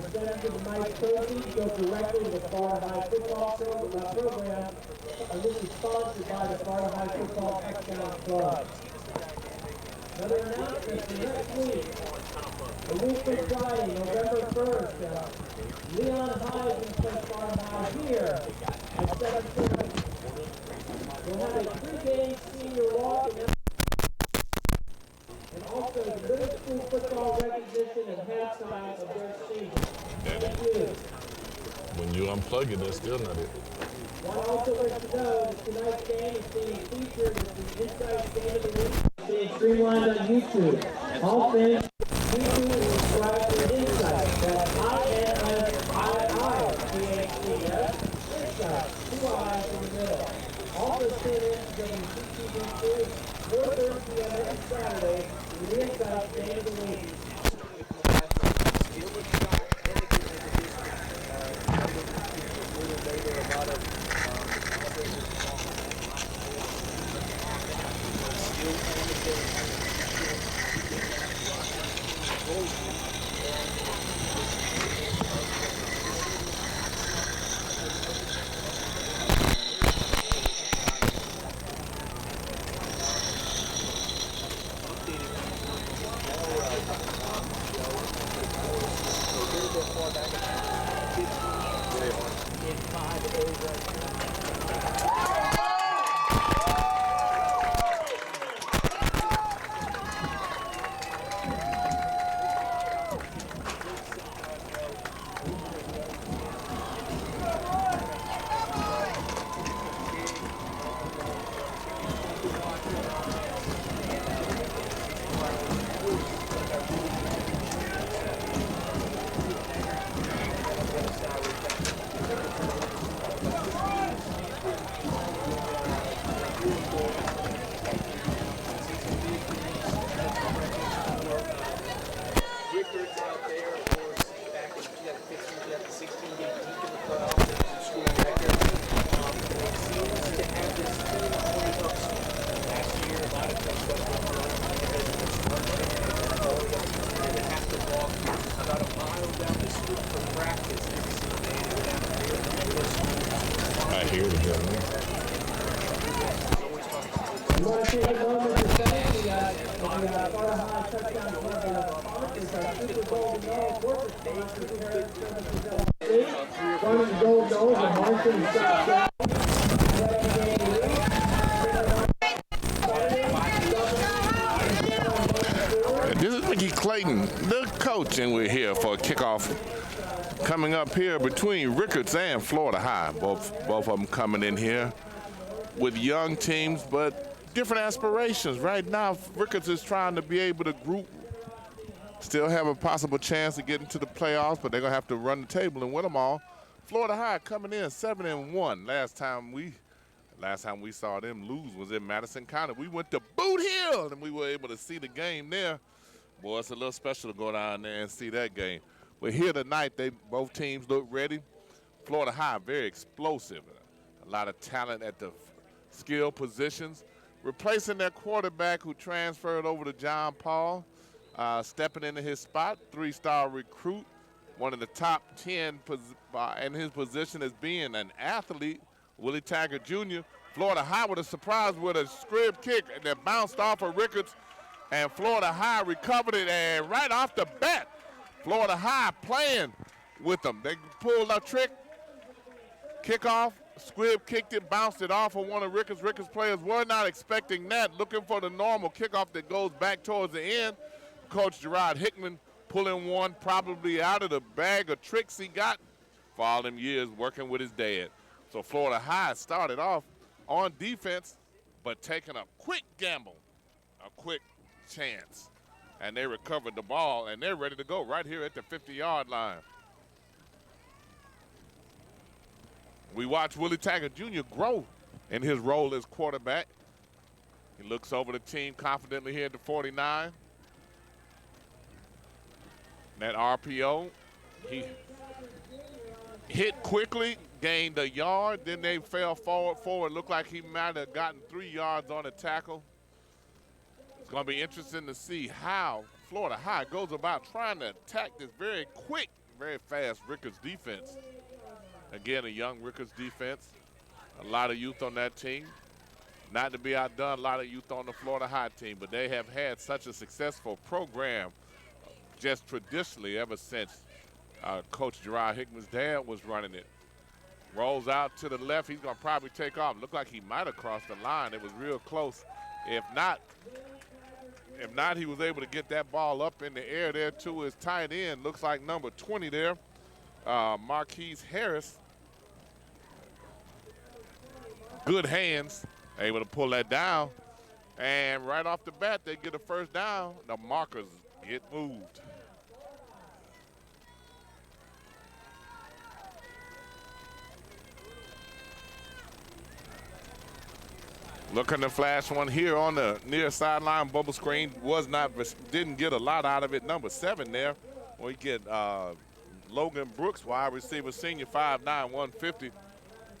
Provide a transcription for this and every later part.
percentage of the night's proceeds go directly to the Florida High football program. This is sponsored by the Florida High Football Touchdown Club. Another announcement for next week. A week from Friday, November 1st, Leon High is going to play Florida High here at 7:30. We'll have a pregame senior walk and also the middle school football recognition and halftime of their season. Thank you. When you unplug it, that's still not it. Want to also let you know that tonight's game is being featured as the Inside Game of the Week, being streamlined on YouTube. All things YouTube is subscribed to Insight. That's INSIITHCS. Insight. 2 eyes in the middle. Also tune in to WCTV2, 4:30 p.m. every Saturday for the Inside Game of the Week. Rickards out there, of course, back in 2015, 2016, getting deep in the playoffs, school record. Seems to have this team pointed up last year, a lot of touchdowns. And they have to walk about a mile down the street for practice every single day down there. I hear it again. We want to take a moment to thank the Florida High Touchdown Club sponsors, our Super Bowl Noel corporate sponsors, Rickards High. One of the gold goals of Marshall and Scott. This is Mickey Clayton, the coach, and we're here for a kickoff coming up here between Rickards and Florida High. Both of them coming in here with young teams, but different aspirations. Right now, Rickards is trying to be able to group, still have a possible chance to get into the playoffs, but they're going to have to run the table and win them all. Florida High coming in 7-1. Last time we saw them lose was in Madison County. We went to Boot Hill, and we were able to see the game there. Boy, it's a little special to go down there and see that game. But here tonight, both teams look ready. Florida High, very explosive. A lot of talent at the skill positions. Replacing their quarterback who transferred over to John Paul, stepping into his spot, 3-star recruit, one of the top 10 in his position as being an athlete, Willie Taggart Jr. Florida High with a surprise with a scrib kick that bounced off of Rickards, and Florida High recovered it, and right off the bat, Florida High playing with them. They pulled a trick, kickoff, squib kicked it, bounced it off of one of Rickards. Rickards players were not expecting that, looking for the normal kickoff that goes back towards the end. Coach Gerard Hickman pulling one probably out of the bag of tricks he got for all them years working with his dad. So Florida High started off on defense, but taking a quick gamble, a quick chance. And they recovered the ball, and they're ready to go right here at the 50-yard line. We watch Willie Taggart Jr. grow in his role as quarterback. He looks over the team confidently here at the 49. That RPO, he hit quickly, gained a yard, then they fell forward. Looked like he might have gotten 3 yards on a tackle. It's going to be interesting to see how Florida High goes about trying to attack this very quick very fast Rickards defense. Again, a young Rickards defense. A lot of youth on that team. Not to be outdone, a lot of youth on the Florida High team, but they have had such a successful program just traditionally ever since Coach Gerard Hickman's dad was running it. Rolls out to the left. He's going to probably take off. Looked like he might have crossed the line. It was real close. If not, he was able to get that ball up in the air there to his tight end. Looks like number 20 there, Marquise Harris. Good hands, able to pull that down. And right off the bat, they get a first down. The markers get moved. Looking to flash one here on the near sideline. Bubble screen didn't get a lot out of it. Number 7 there. We get Logan Brooks, wide receiver, senior, 5'9", 150.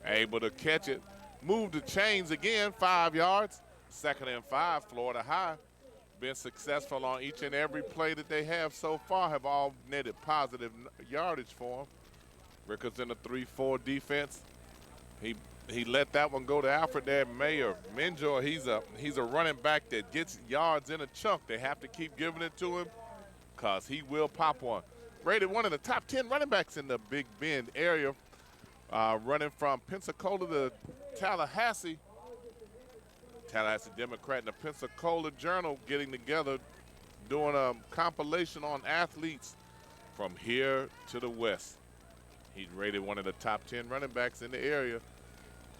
Able to catch it. Move the chains again, 5 yards. 2nd and 5, Florida High. Been successful on each and every play that they have so far, have all netted positive yardage for them. Rickards in a 3-4 defense. He let that one go to Alfred there. Mayor Minjor, he's a running back that gets yards in a chunk. They have to keep giving it to him because he will pop one. Rated one of the top 10 running backs in the Big Bend area, running from Pensacola to Tallahassee. Tallahassee Democrat and the Pensacola Journal getting together, doing a compilation on athletes from here to the west. He's rated one of the top 10 running backs in the area.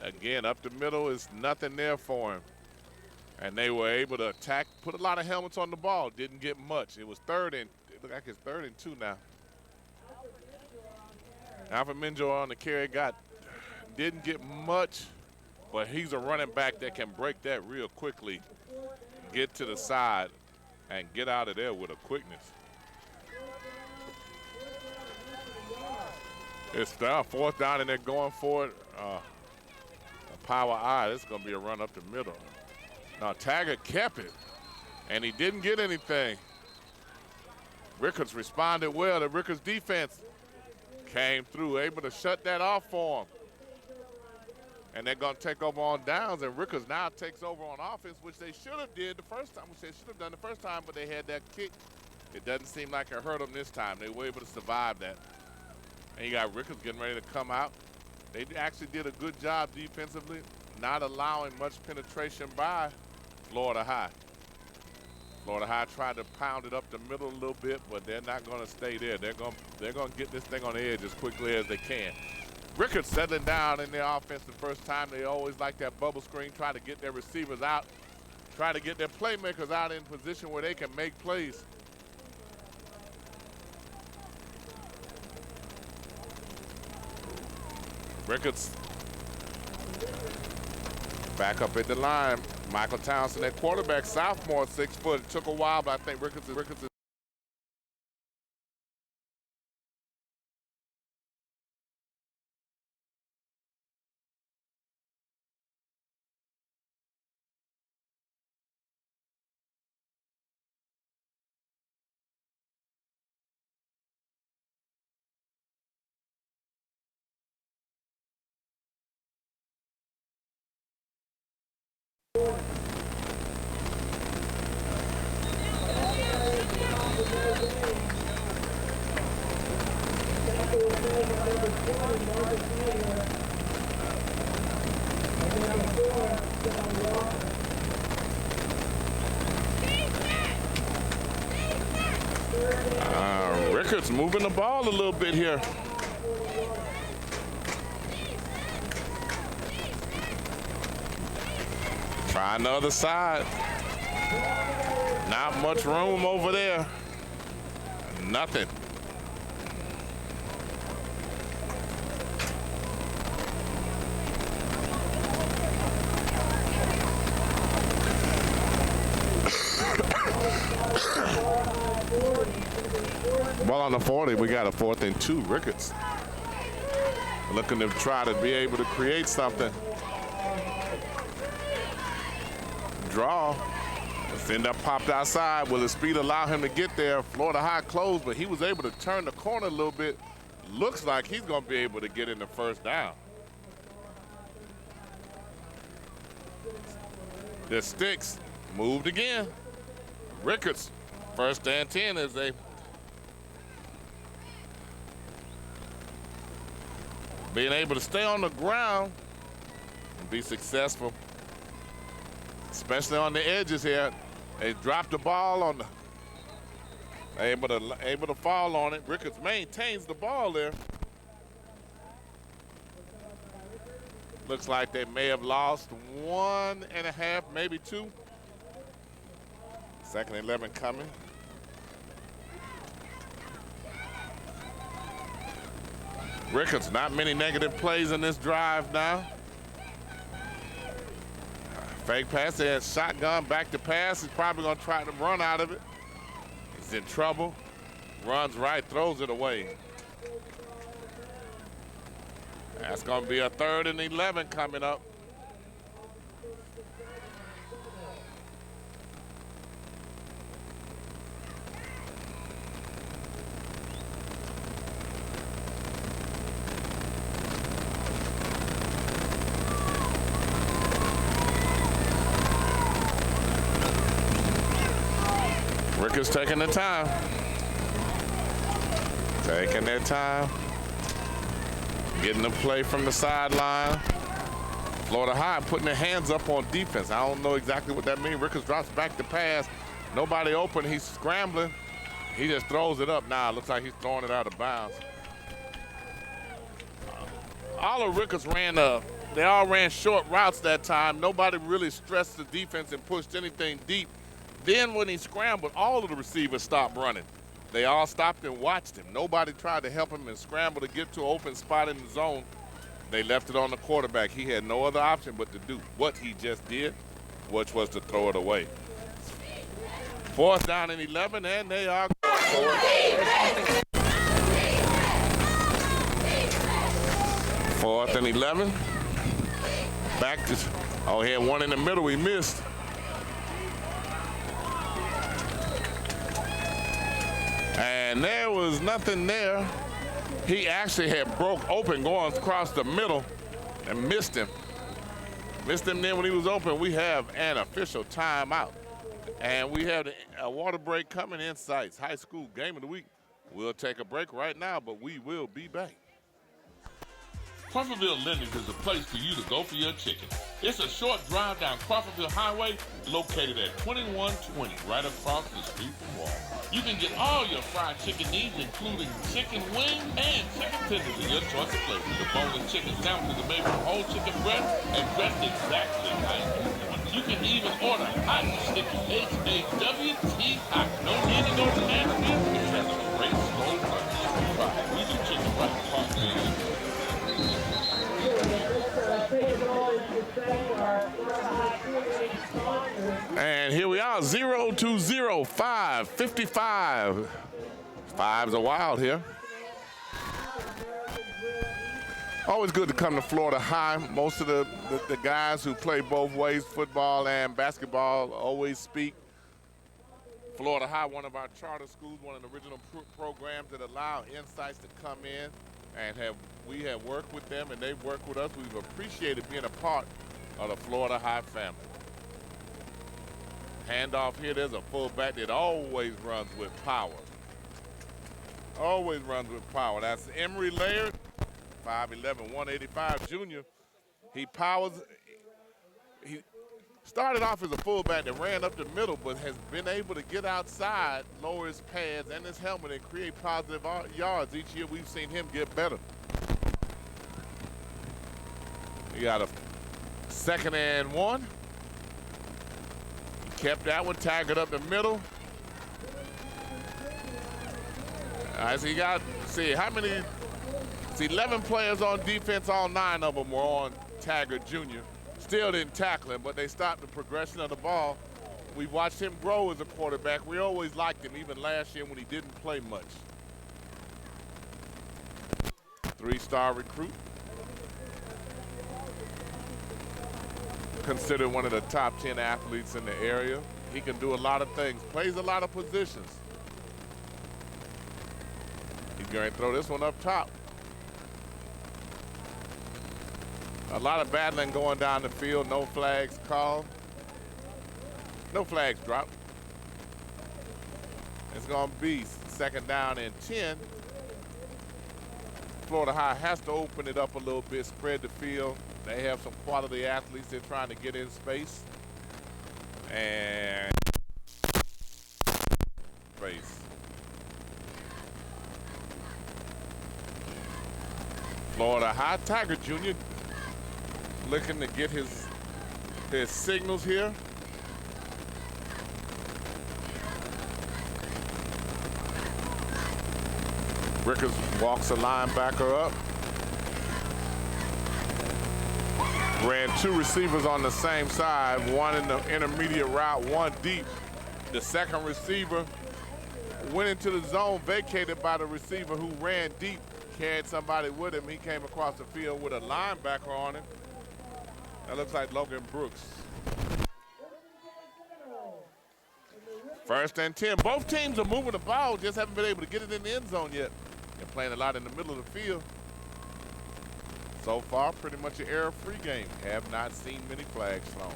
Again, up the middle is nothing there for him. And they were able to attack, put a lot of helmets on the ball, didn't get much. It was it looked like it's 3rd and 2 now. Alfred Minjor on the carry didn't get much, but he's a running back that can break that real quickly, get to the side, and get out of there with a quickness. It's now 4th down and they're going for it. Power I, this is going to be a run up the middle. Now Taggart kept it, and he didn't get anything. Rickards responded well. The Rickards defense came through, able to shut that off for him. And they're going to take over on downs, and Rickards now takes over on offense, which they should have did the first time, which they should have done the first time, but they had that kick. It doesn't seem like it hurt them this time. They were able to survive that. And you got Rickards getting ready to come out. They actually did a good job defensively, not allowing much penetration by Florida High. Florida High tried to pound it up the middle a little bit, but they're not going to stay there. They're going to get this thing on the edge as quickly as they can. Rickards settling down in their offense the first time. They always like that bubble screen, try to get their receivers out, try to get their playmakers out in position where they can make plays. Rickards back up at the line. Michael Townsend, that quarterback, sophomore, 6 foot. It took a while, but I think Rickards is Rickards moving the ball a little bit here. Trying the other side. Not much room over there. Nothing. Ball on the 40, we got a 4th and 2, Rickards. Looking to try to be able to create something. Draw. End up popped outside. Will his speed allow him to get there? Florida High closed, but he was able to turn the corner a little bit looks like he's going to be able to get in the first down. The sticks moved again. Rickards, first and 10 as they being able to stay on the ground and be successful, especially on the edges here. They dropped the ball on the, able to fall on it. Rickards maintains the ball there. Looks like they may have lost 1.5, maybe 2. Second and 11 coming. Rickards, not many negative plays in this drive now. Fake pass, they had shotgun, back to pass. He's probably gonna try to run out of it. He's in trouble. Runs right, throws it away. That's gonna be a 3rd and 11 coming up. Rickards taking the time. Taking their time. Getting the play from the sideline. Florida High putting their hands up on defense. I don't know exactly what that means. Rickards drops back to pass. Nobody open. He's scrambling. He just throws it up now. Looks like he's throwing it out of bounds. All of Rickards they all ran short routes that time. Nobody really stressed the defense and pushed anything deep. Then when he scrambled, all of the receivers stopped running. They all stopped and watched him. Nobody tried to help him and scramble to get to an open spot in the zone. They left it on the quarterback. He had no other option but to do what he just did, which was to throw it away. 4th down and 11, and they are going for it. 4th and 11. Back to, oh, he had one in the middle he missed. And there was nothing there. He actually had broke open going across the middle and missed him. Missed him then when he was open. We have an official timeout. And we have a water break coming in sights. High school game of the week. We'll take a break right now, but we will be back. Crawfordville Lending is the place for you to go for your chicken. It's a short drive down Crawfordville Highway, located at 2120, right across the street from Walmart. You can get all your fried chicken needs, including chicken wings and chicken tenders in your choice of flavors. The boneless chicken sandwiches are made from whole chicken breast and dressed exactly like you want. You can even order hot chicken, H-A-W-T hot. No need to go to Nashville. It has a great slow burn. We do chicken right across the street. And here we are, 0-0, 5:55. Fives are wild here. Always good to come to Florida High. Most of the guys who play both ways, football and basketball, always speak. Florida High, one of our charter schools, one of the original programs that allow insights to come in, and we have worked with them and they've worked with us. We've appreciated being a part of the Florida High family. Handoff here, there's a fullback that always runs with power. Always runs with power. That's Emory Laird, 5'11", 185 junior. He powers. He started off as a fullback that ran up the middle, but has been able to get outside, lower his pads and his helmet, and create positive yards. Each year we've seen him get better. He got a 2nd and 1. He kept that one, tagged up the middle. As he got, see how many, it's 11 players on defense, all 9 of them were on Taggart Jr. Still didn't tackle him, but they stopped the progression of the ball. We've watched him grow as a quarterback. We always liked him, even last year when he didn't play much. 3-star recruit. Considered one of the top 10 athletes in the area. He can do a lot of things, plays a lot of positions. He He's going to throw this one up top. A lot of battling going down the field. No flags called. No flags dropped. It's going to be 2nd down and 10. Florida High has to open it up a little bit, spread the field. They have some quality athletes they're trying to get in space. And space. Florida High, Tiger Jr. looking to get his signals here. Rickards walks a linebacker up. Ran 2 receivers on the same side, one in the intermediate route, one deep. The second receiver went into the zone vacated by the receiver who ran deep, carried somebody with him. He came across the field with a linebacker on him. That looks like Logan Brooks. 1st and 10. Both teams are moving the ball, just haven't been able to get it in the end zone yet. They're playing a lot in the middle of the field. So far, pretty much an error-free game. Have not seen many flags thrown.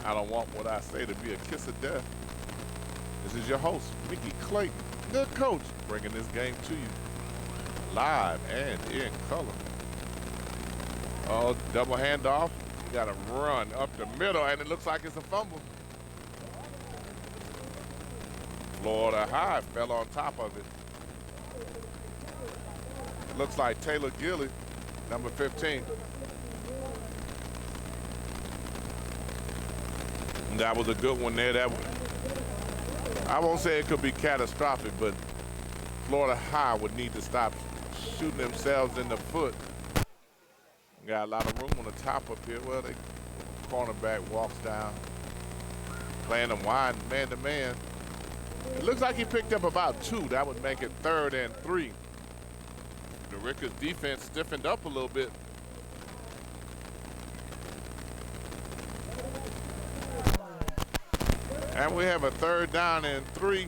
I don't want what I say to be a kiss of death. This is your host, Mickey Clayton, the coach, bringing this game to you live and in color. Oh, double handoff. You got to run up the middle, and it looks like it's a fumble. Florida High fell on top of it. It looks like Taylor Gilly, number 15. And that was a good one there. I won't say it could be catastrophic, but Florida High would need to stop shooting themselves in the foot. Got a lot of room on the top up here. Well, the cornerback walks down, playing them wide, man to man. It looks like he picked up about 2. That would make it 3rd and 3. The Rickards defense stiffened up a little bit. And we have a 3rd down and 3.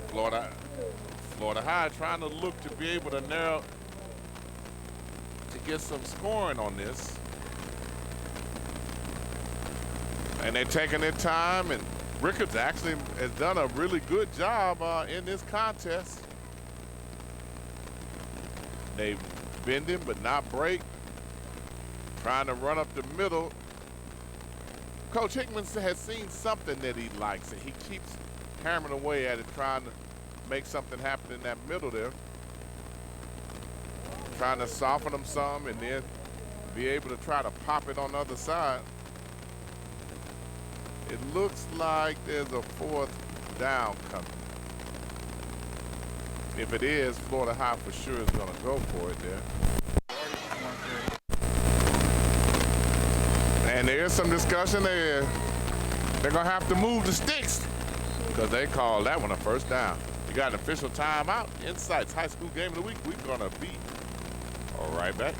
Florida High trying to look to be able to narrow, to get some scoring on this. And they're taking their time, and Rickards actually has done a really good job in this contest. They bend him but not break. Trying to run up the middle. Coach Hickman has seen something that he likes, and he keeps hammering away at it, trying to make something happen in that middle there. Trying to soften them some and then be able to try to pop it on the other side. It looks like there's a 4th down coming. If it is, Florida High for sure is going to go for it there. And there is some discussion there. They're going to have to move the sticks because they call that one a 1st down. You got an official timeout. Insights High School Game of the Week. We're going to be right back.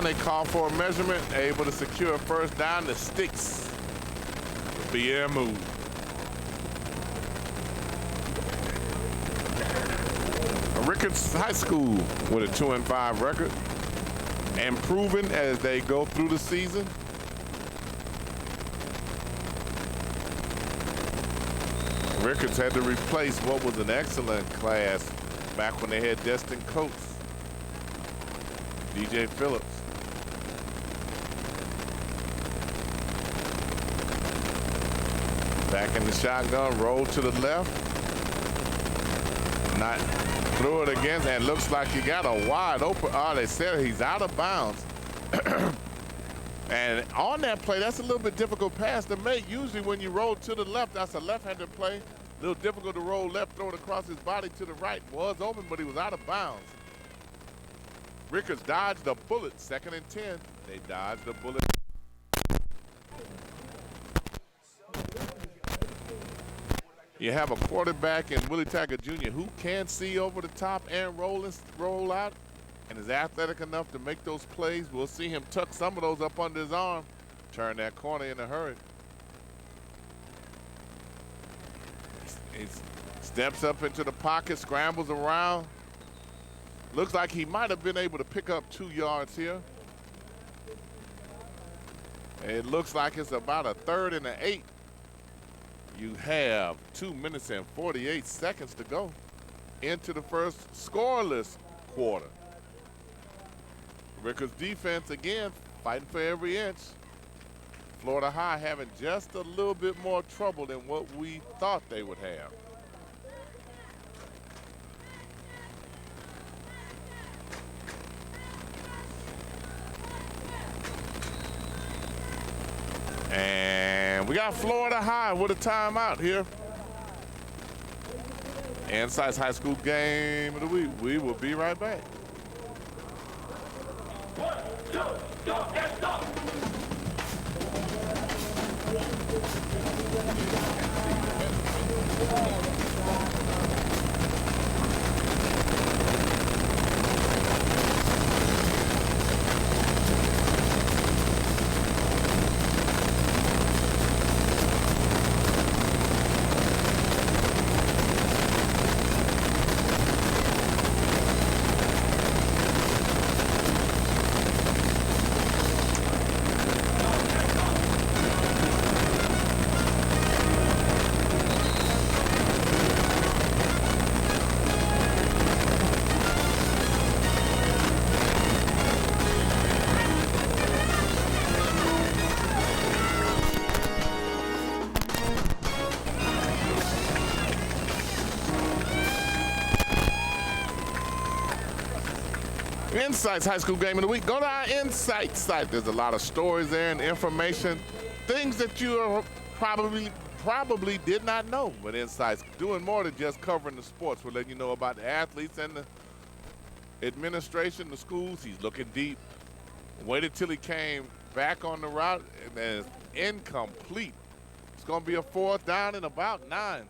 They call for a measurement, able to secure a 1st down. The sticks will be air moved. Rickards High School with a 2-5 record, improving as they go through the season. Rickards had to replace what was an excellent class back when they had Destin Coates, DJ Phillips. Back in the shotgun, roll to the left. Not threw it again, and looks like he got a wide open. Oh, they said he's out of bounds. And on that play, that's a little bit difficult pass to make. Usually when you roll to the left, that's a left-handed play. A little difficult to roll left, throw it across his body to the right. Was open, but he was out of bounds. Rickards dodged the bullet, 2nd and 10. They dodged the bullet. You have a quarterback in Willie Taggart Jr. who can see over the top and roll out and is athletic enough to make those plays. We'll see him tuck some of those up under his arm, turn that corner in a hurry. He steps up into the pocket, scrambles around. Looks like he might have been able to pick up 2 yards here. It looks like it's about a 3rd and 8. You have 2 minutes and 48 seconds to go into the first scoreless quarter. Rickards defense again fighting for every inch. Florida High having just a little bit more trouble than what we thought they would have. And we got Florida High with a timeout here. Insights High School Game of the Week. We will be right back. 1, 2, go, and stop. Insights High School Game of the Week. Go to our Insights site. There's a lot of stories there and information, things that you probably did not know. But Insights doing more than just covering the sports. We're letting you know about the athletes and the administration, the schools. He's looking deep. Waited till he came back on the route, and then it's incomplete. It's going to be a 4th down and about 9.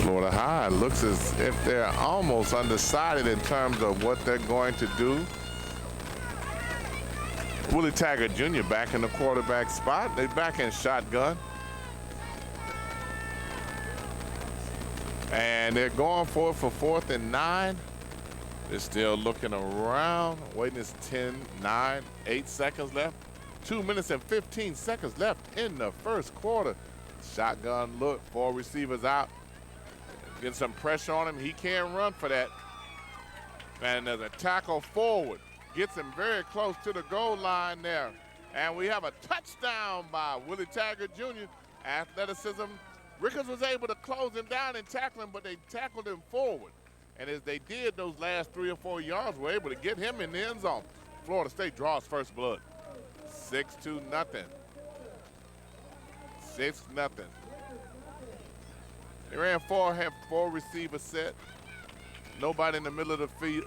Florida High looks as if they're almost undecided in terms of what they're going to do. Willie Taggart Jr. back in the quarterback spot. They're back in shotgun. And they're going for it for 4th and 9. They're still looking around. Waiting is 10, 9, 8 seconds left. 2 minutes and 15 seconds left in the first quarter. Shotgun look, 4 receivers out. Getting some pressure on him. He can't run for that. And there's a tackle forward. Gets him very close to the goal line there. And we have a touchdown by Willie Taggart Jr. Athleticism. Rickards was able to close him down and tackle him, but they tackled him forward. And as they did, those last 3 or 4 yards were able to get him in the end zone. Florida State draws first blood. 6-2 nothing. 6-0. They ran 4, had 4 receiver set. Nobody in the middle of the field.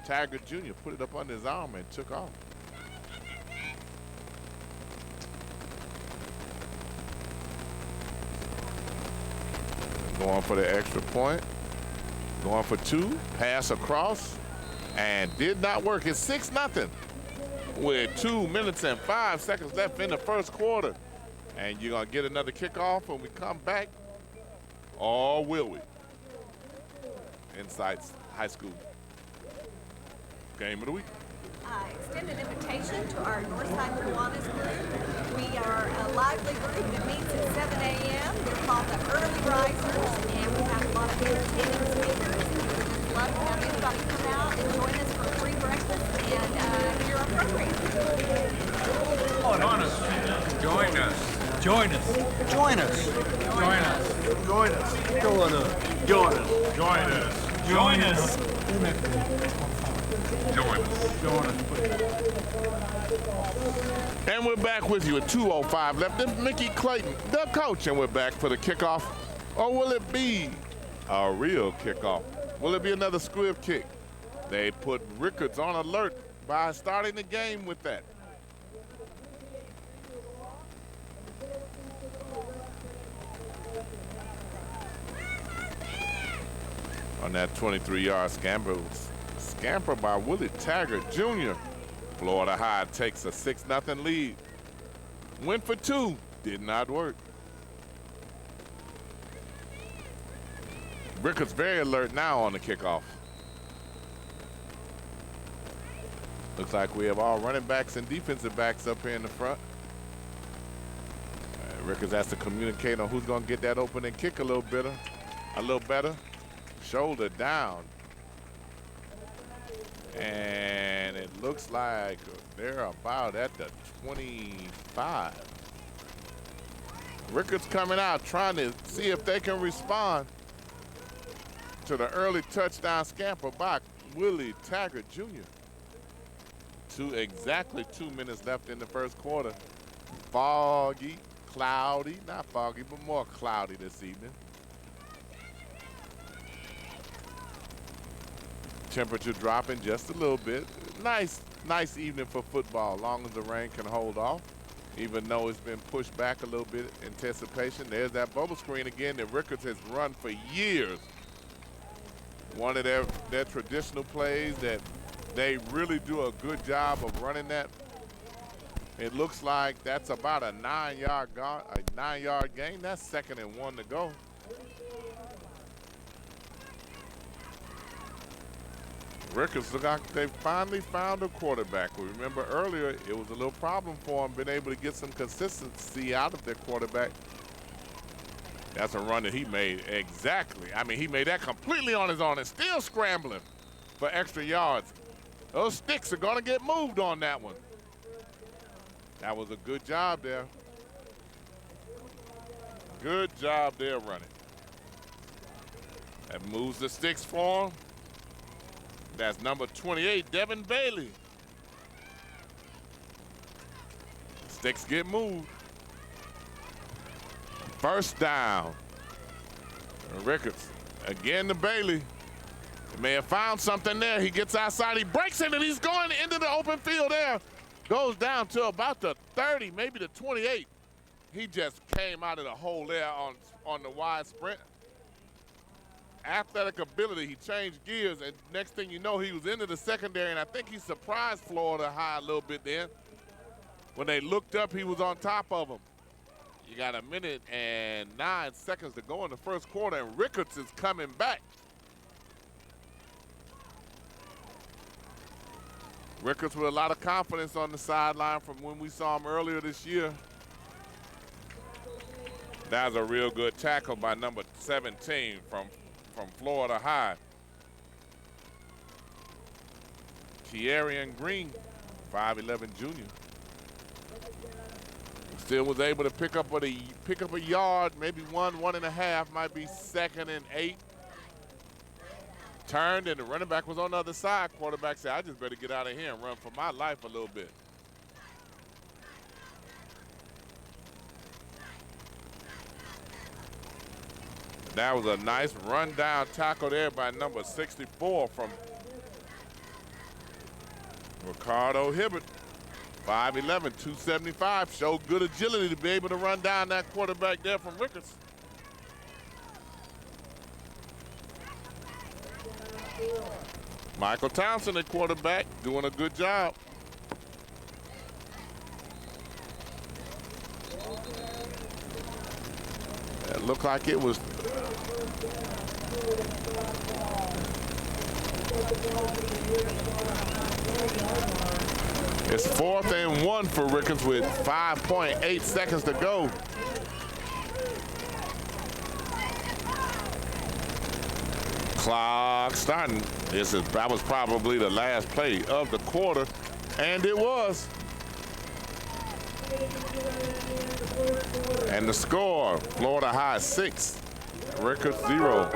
Taggart Jr. put it up under his arm and took off. Going for the extra point. Going for 2. Pass across. And did not work. It's 6-0 with 2 minutes and 5 seconds left in the first quarter. And you're going to get another kickoff when we come back. Or will we? Insights High School Game of the Week. extend an invitation to our Northside Kiwanis group. We are a lively group that meets at 7 a.m. We're called the Early Risers, and we have a lot of entertaining speakers. We just love to have anybody come out and join us for a free breakfast and hear our program. Join us. Join us. Join us. Join us. Join us. Join us. Join us. Join us. Join us. Join us. Join us. Join us. And we're back with you at 2:05 left. This is Mickey Clayton, the coach, and we're back for the kickoff. Or will it be a real kickoff? Will it be another squib kick? They put Rickards on alert by starting the game with that. On that 23-yard scamper by Willie Taggart Jr. Florida High takes a 6-0 lead. Went for two, did not work. Rickards very alert now on the kickoff. Looks like we have all running backs and defensive backs up here in the front. Rickards has to communicate on who's going to get that open and kick a little better. Shoulder down. And it looks like they're about at the 25. Rickards coming out trying to see if they can respond to the early touchdown scamper by Willie Taggart Jr. Exactly 2 minutes left in the first quarter. Foggy, cloudy, not foggy, but more cloudy this evening. Temperature dropping just a little bit. Nice evening for football, as long as the rain can hold off, even though it's been pushed back a little bit in anticipation. There's that bubble screen again that Rickards has run for years. One of their traditional plays that they really do a good job of running that. It looks like that's about a 9-yard gain. That's 2nd and 1 to go. Rickards look like they finally found a quarterback. We remember earlier it was a little problem for them being able to get some consistency out of their quarterback. That's a run that he made exactly. I mean, he made that completely on his own and still scrambling for extra yards. Those sticks are going to get moved on that one. That was a good job there. Good job there running. That moves the sticks for him. That's number 28, Devin Bailey. Sticks get moved. First down. Rickards again to Bailey. He may have found something there. He gets outside, he breaks it, and he's going into the open field there. Goes down to about the 30, maybe the 28. He just came out of the hole there on the wide sprint. Athletic ability, he changed gears, and next thing you know, he was into the secondary, and I think he surprised Florida High a little bit then. When they looked up, he was on top of them. You got 1 minute and 9 seconds to go in the first quarter, and Rickards is coming back. Rickards with a lot of confidence on the sideline from when we saw him earlier this year. That was a real good tackle by number 17 from Florida High. Kiarian Green, 5'11" junior. Still was able to pick up a yard, maybe 1.5, might be 2nd and 8. Turned, and the running back was on the other side. Quarterback said, I just better get out of here and run for my life a little bit. That was a nice run-down tackle there by number 64 from Ricardo Hibbert. 5'11", 275. Showed good agility to be able to run down that quarterback there from Rickards. Michael Townsend at quarterback, doing a good job. It looked like it was It's 4th and 1 for Rickards with 5.8 seconds to go. Clock starting. That was probably the last play of the quarter, and it was. And the score, Florida High 6, Rickards 0.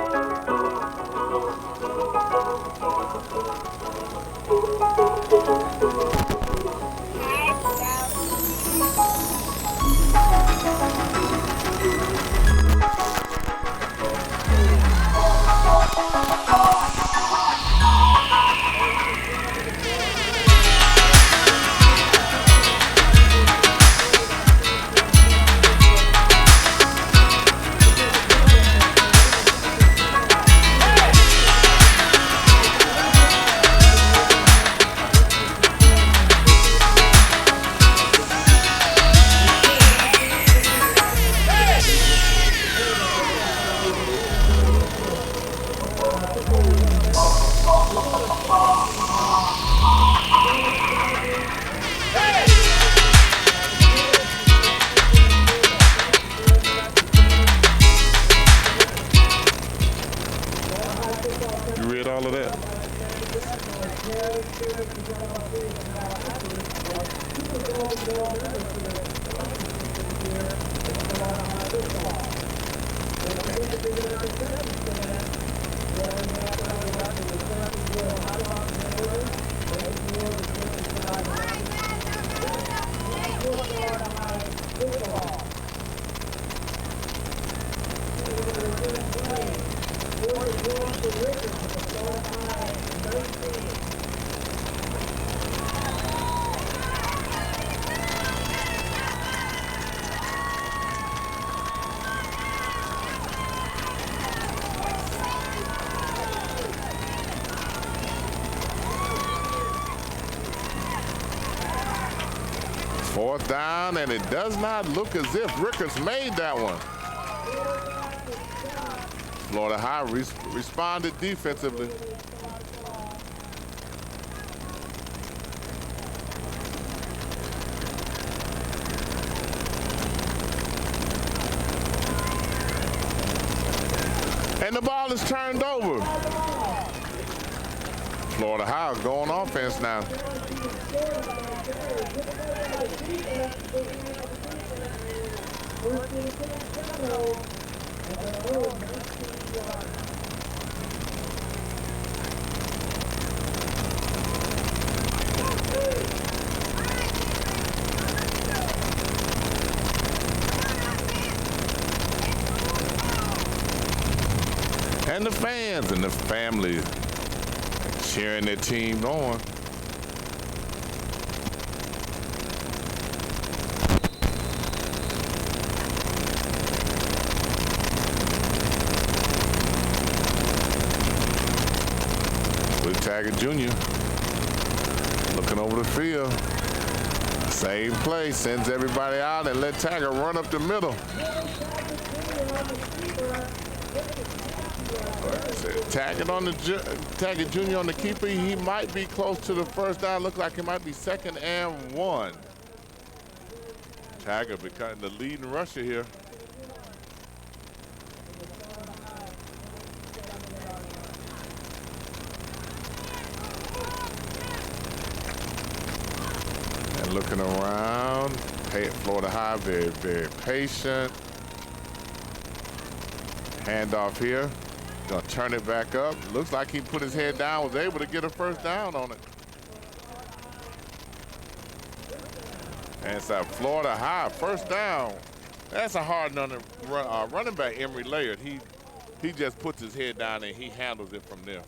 You read all of that? Fourth down, and it does not look as if Rickards made that one. Florida High responded defensively. And the ball is turned over. Florida High going offense now. And the fans and the family cheering their team on. Taggart Jr. looking over the field. Same play, sends everybody out and let Taggart run up the middle. Taggart Jr. on the keeper. He might be close to the first down. Look like it might be 2nd and 1. Taggart becoming the leading rusher here. Looking around, Florida High, very, very patient. Handoff here, gonna turn it back up. Looks like he put his head down, was able to get a first down on it. And so Florida High, first down. That's a hard run, running back, Emory Laird. He just puts his head down and he handles it from there.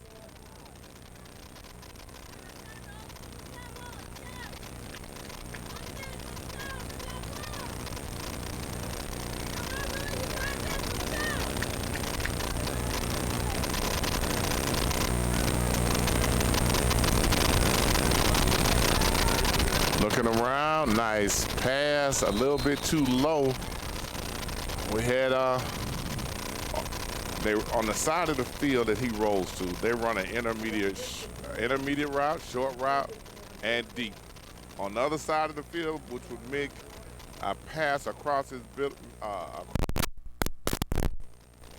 Looking around, nice pass, a little bit too low. We had they on the side of the field that he rolls to. They run an intermediate route, short route, and deep. on the other side of the field, which would make a pass across his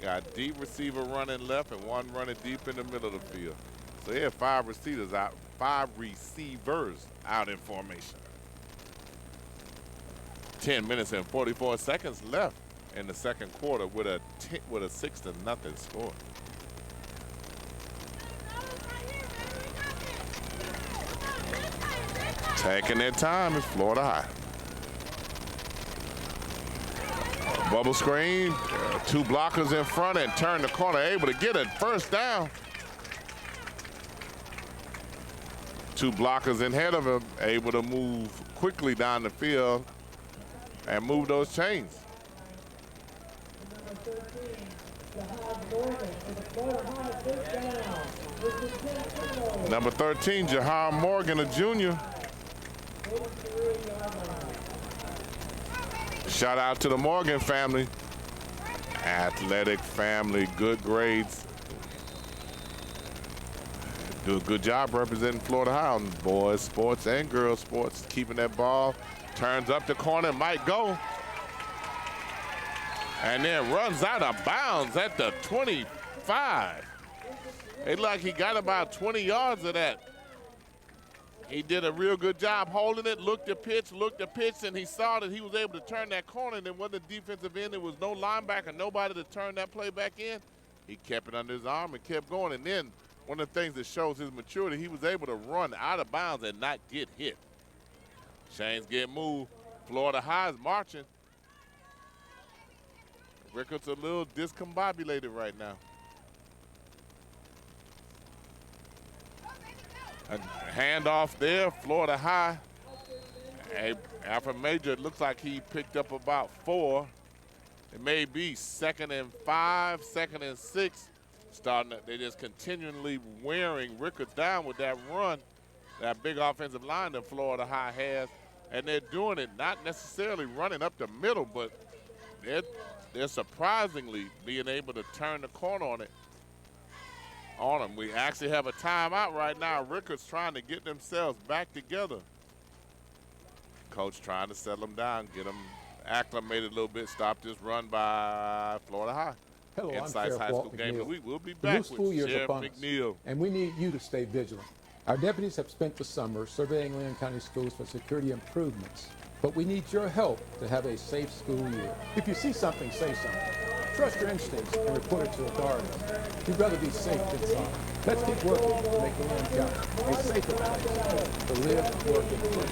got deep receiver running left and one running deep in the middle of the field. So he had 5 receivers out in formation. 10 minutes and 44 seconds left in the second quarter with a 6-0 score. Taking their time is Florida High. Bubble screen, 2 blockers in front and turn the corner, able to get it first down. 2 blockers ahead of him, able to move quickly down the field and move those chains. Number 13, Jahar Morgan, a junior. Shout out to the Morgan family. Athletic family, good grades. Do a good job representing Florida High on boys sports and girls sports. Keeping that ball, turns up the corner, might go. And then runs out of bounds at the 25. It like he got about 20 yards of that. He did a real good job holding it, looked the pitch, and he saw that he was able to turn that corner, and then when the defensive end, there was no linebacker, nobody to turn that play back in. He kept it under his arm and kept going, and then one of the things that shows his maturity, he was able to run out of bounds and not get hit. Chains get moved. Florida High is marching. Rickards a little discombobulated right now. A handoff there, Florida High. Alfred Major, it looks like he picked up about 4. It may be 2nd and 5, 2nd and 6. They're just continually wearing Rickards down with that run, that big offensive line that Florida High has. And they're doing it not necessarily running up the middle, but they're surprisingly being able to turn the corner on it. On them. We actually have a timeout right now. Rickards trying to get themselves back together. Coach trying to settle them down, get them acclimated a little bit, stop this run by Florida High. Hello, Insights I'm High Sheriff School Walt Game of McNeil. the Week. We'll be The back new with school year is Sheriff upon us, McNeil. and we need you to stay vigilant. Our deputies have spent the summer surveying Leon County schools for security improvements, but we need your help to have a safe school year. If you see something, say something. Trust your instincts and report it to authorities. You'd rather be safe than sorry. Let's keep working to make Leon County a safer place to live, work, and play.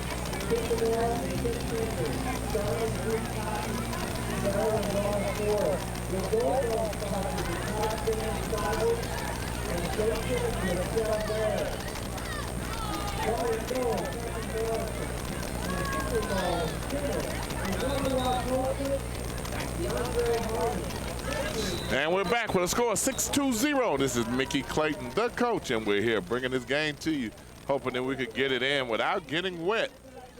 And we're back with a score of 6-2-0. This is Mickey Clayton, the coach, and we're here bringing this game to you, hoping that we could get it in without getting wet.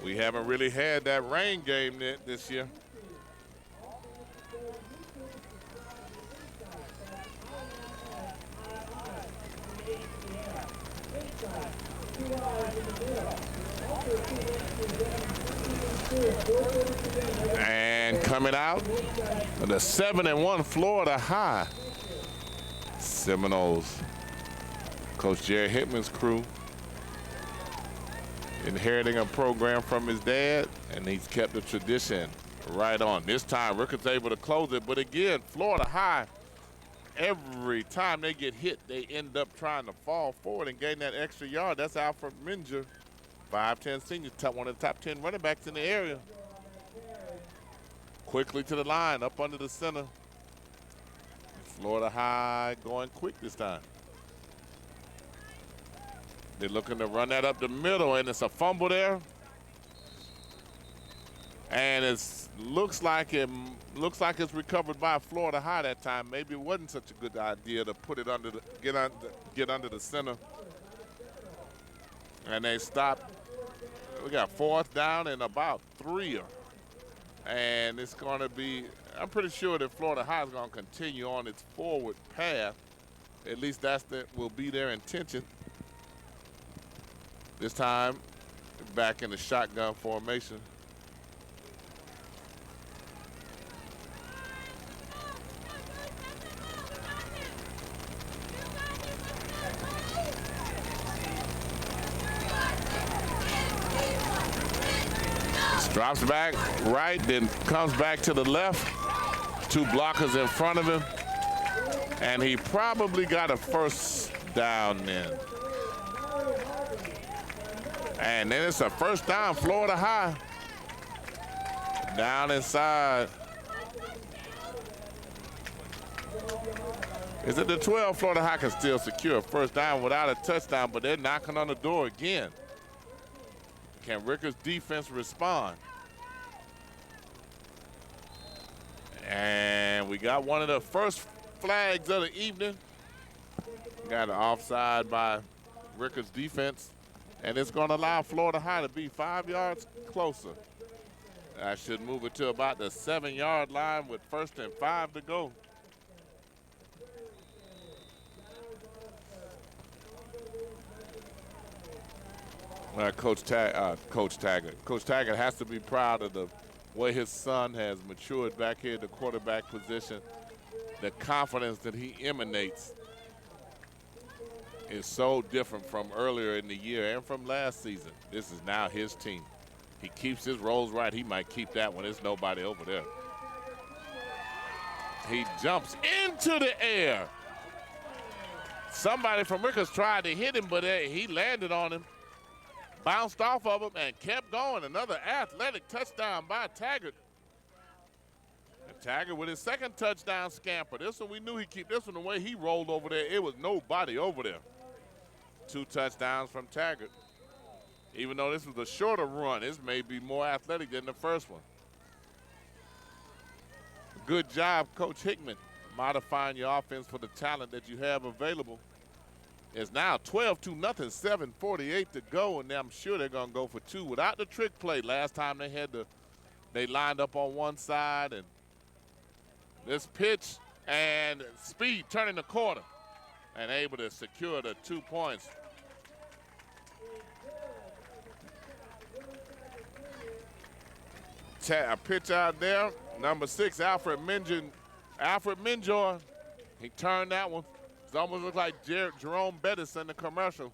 We haven't really had that rain game this year. And coming out, the 7-1 Florida High Seminoles. Coach Jerry Hickman's crew, inheriting a program from his dad, and he's kept the tradition right on. This time, Rickards able to close it, but again, Florida High, every time they get hit, they end up trying to fall forward and gain that extra yard. That's Alfred Minger, 5'10" senior, one of the top 10 running backs in the area. Quickly to the line, up under the center. Florida High going quick this time. They're looking to run that up the middle, and it's a fumble there. And it looks like it's recovered by Florida High that time. Maybe it wasn't such a good idea to put it under get under the center. And they stopped. We got 4th down and about 3. And it's going to be, I'm pretty sure that Florida High is going to continue on its forward path. At least will be their intention. This time, back in the shotgun formation. Drops back right, then comes back to the left. Two blockers in front of him. And he probably got a first down then. And then it's a first down, Florida High. Down inside. Is it the 12? Florida High can still secure a first down without a touchdown, but they're knocking on the door again. Can Rickards' defense respond? And we got one of the first flags of the evening. Got an offside by Rickards' defense. And it's going to allow Florida High to be 5 yards closer. That should move it to about the 7-yard line with 1st and 5 to go. Coach Taggart has to be proud of the way his son has matured back here at the quarterback position. The confidence that he emanates is so different from earlier in the year and from last season. This is now his team. He keeps his roles right. He might keep that when there's nobody over there. He jumps into the air. Somebody from Rickards tried to hit him, but he landed on him. Bounced off of him and kept going. Another athletic touchdown by Taggart. And Taggart with his second touchdown scamper. This one we knew he'd keep. This one the way he rolled over there, it was nobody over there. 2 touchdowns from Taggart. Even though this was a shorter run, this may be more athletic than the first one. Good job, Coach Hickman, modifying your offense for the talent that you have available. It's now 12-0, 7:48 to go, and I'm sure they're going to go for 2 without the trick play. Last time they lined up on one side, and this pitch and speed turning the corner and able to secure the 2 points. A pitch out there, number 6, Alfred Minjor. He turned that one. It almost looks like Jerome Bettis in the commercial.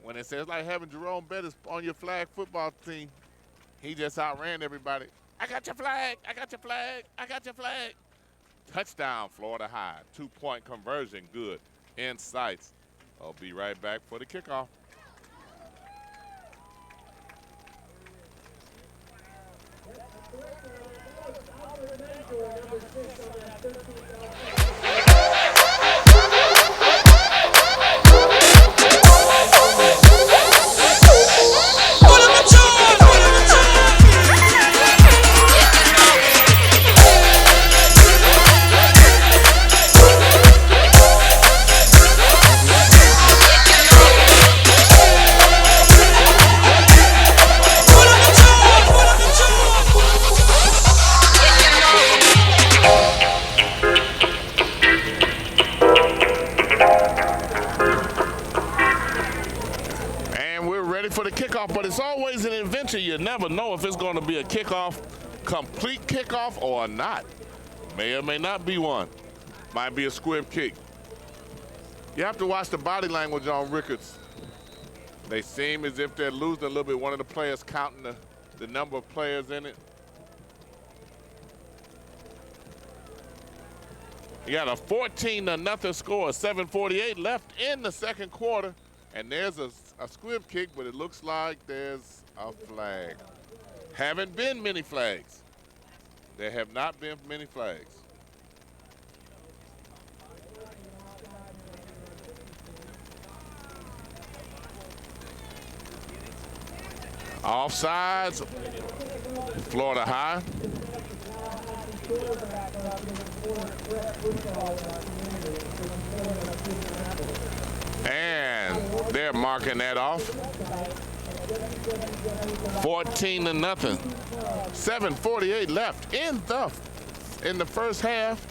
When it says like having Jerome Bettis on your flag football team, he just outran everybody. I got your flag, I got your flag, I got your flag. Touchdown, Florida High. 2-point conversion, good. In sights. I'll be right back for the kickoff. But it's always an adventure. You never know if it's going to be a kickoff, complete kickoff or not. May or may not be one. Might be a squib kick. You have to watch the body language on Rickards. They seem as if they're losing a little bit. One of the players counting the number of players in it. You got a 14-0 score, 7:48 left in the second quarter. And there's a squib kick, but it looks like there's a flag. Haven't been many flags. There have not been many flags. Offsides, Florida High. And they're marking that off. 14-0. 7:48 left in the first half.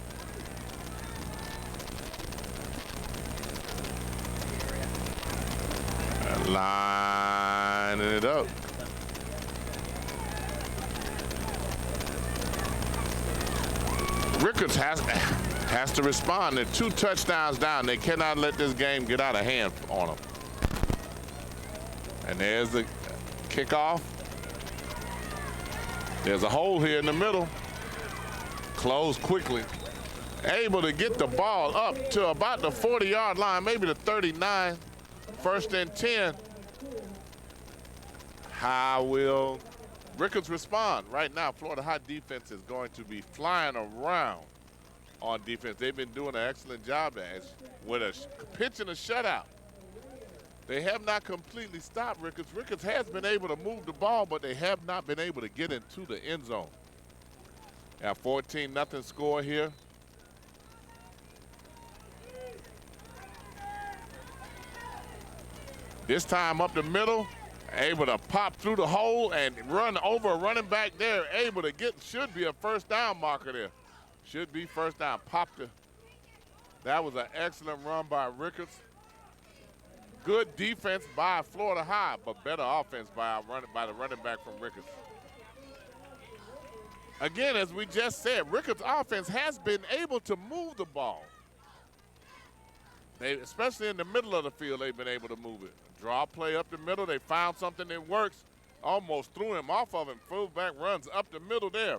Line lining it up. Rickards has to respond. They're 2 touchdowns down. They cannot let this game get out of hand on them. And there's the kickoff. There's a hole here in the middle. Closed quickly. Able to get the ball up to about the 40-yard line, maybe the 39. 1st and 10. How will Rickards respond? Right now, Florida High defense is going to be flying around on defense. They've been doing an excellent job with a pitch and a shutout. They have not completely stopped Rickards. Rickards has been able to move the ball, but they have not been able to get into the end zone. At 14-0 score here. This time up the middle, able to pop through the hole and run over a running back there. Able to get, should be a 1st down marker there. Should be 1st down. That was an excellent run by Rickards. Good defense by Florida High, but better offense by the running back from Rickards. Again, as we just said, Rickards' offense has been able to move the ball. Especially in the middle of the field, they've been able to move it. Draw play up the middle. They found something that works. Almost threw him off of him. Fullback runs up the middle there.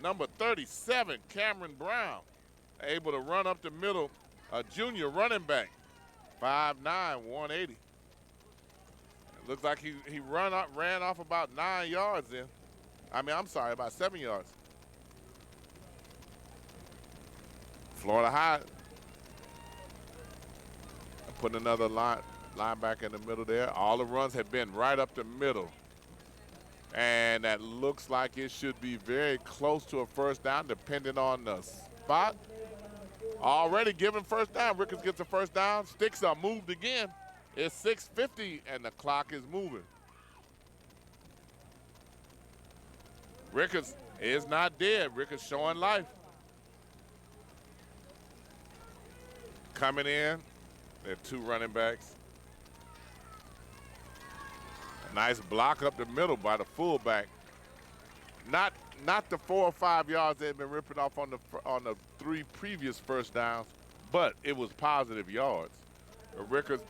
Number 37, Cameron Brown, able to run up the middle. A junior running back, 5'9", 180. It looks like he ran off about 9 yards then. About 7 yards. Florida High put another linebacker in the middle there. All the runs have been right up the middle. And that looks like it should be very close to a 1st down, depending on the spot. Already given 1st down. Rickards gets a 1st down. Sticks are moved again. It's 6:50 and the clock is moving. Rickards is not dead. Rickards showing life. Coming in, there are 2 running backs. A nice block up the middle by the fullback. Not the 4 or 5 yards they've been ripping off on the 3 previous 1st downs, but it was positive yards. Rickards'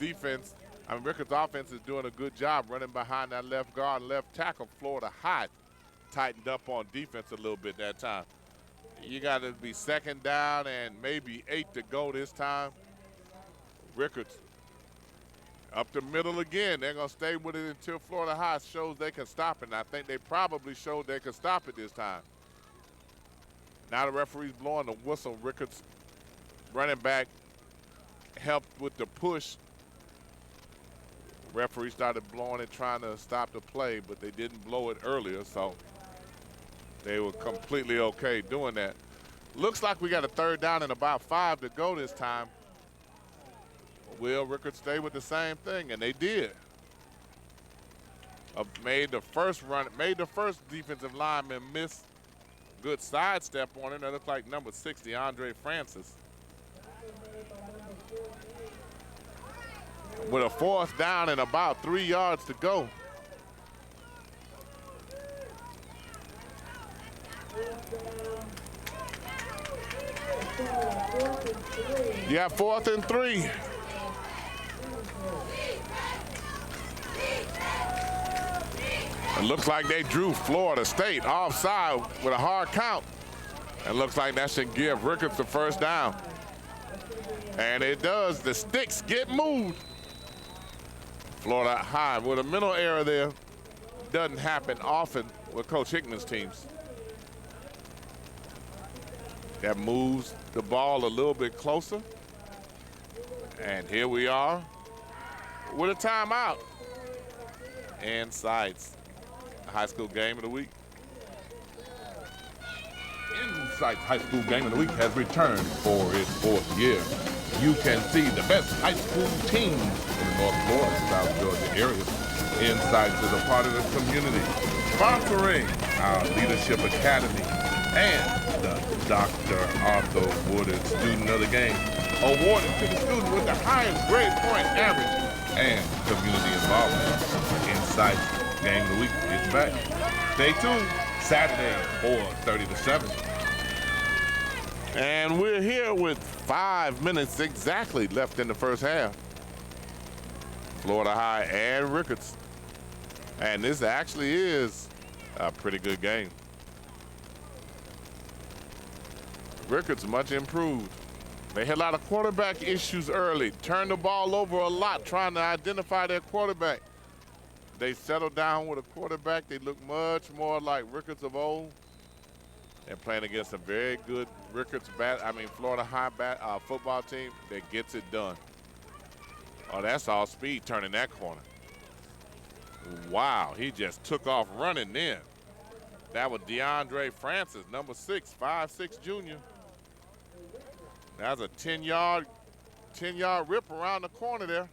offense is doing a good job running behind that left guard and left tackle. Florida High tightened up on defense a little bit that time. You got to be 2nd down and maybe 8 to go this time. Rickards up the middle again. They're going to stay with it until Florida High shows they can stop it. And I think they probably showed they could stop it this time. Now the referee's blowing the whistle. Rickards running back helped with the push. Referee started blowing it, trying to stop the play, but they didn't blow it earlier, so they were completely okay doing that. Looks like we got a 3rd down and about 5 to go this time. Will Rickards stay with the same thing? And they did. Made the first defensive lineman miss. Good sidestep on it. That looked like number 6, DeAndre Francis. With a 4th down and about 3 yards to go. You got 4th and 3. It looks like they drew Florida State offside with a hard count. It looks like that should give Rickards the 1st down. And it does. The sticks get moved. Florida High with a mental error there. Doesn't happen often with Coach Hickman's teams. That moves the ball a little bit closer. And here we are with a timeout. And Sights, high school game of the week. Insight's High School Game of the Week has returned for its 4th year. You can see the best high school teams in the North Florida and South Georgia areas. Insights is a part of the community, sponsoring our Leadership Academy and the Dr. Arthur Woodard Student of the Game, awarded to the student with the highest grade point average and community involvement. Insights Game of the Week is back. Stay tuned. Saturday, 4:30 to 7. And we're here with 5 minutes exactly left in the first half. Florida High and Rickards. And this actually is a pretty good game. Rickards much improved. They had a lot of quarterback issues early. Turned the ball over a lot trying to identify their quarterback. They settled down with a quarterback. They look much more like Rickards of old. They're playing against a very good Florida High football team that gets it done. Oh, that's all speed turning that corner. Wow, he just took off running then. That was DeAndre Francis, number 6, 5'6" junior. That's a 10-yard rip around the corner there.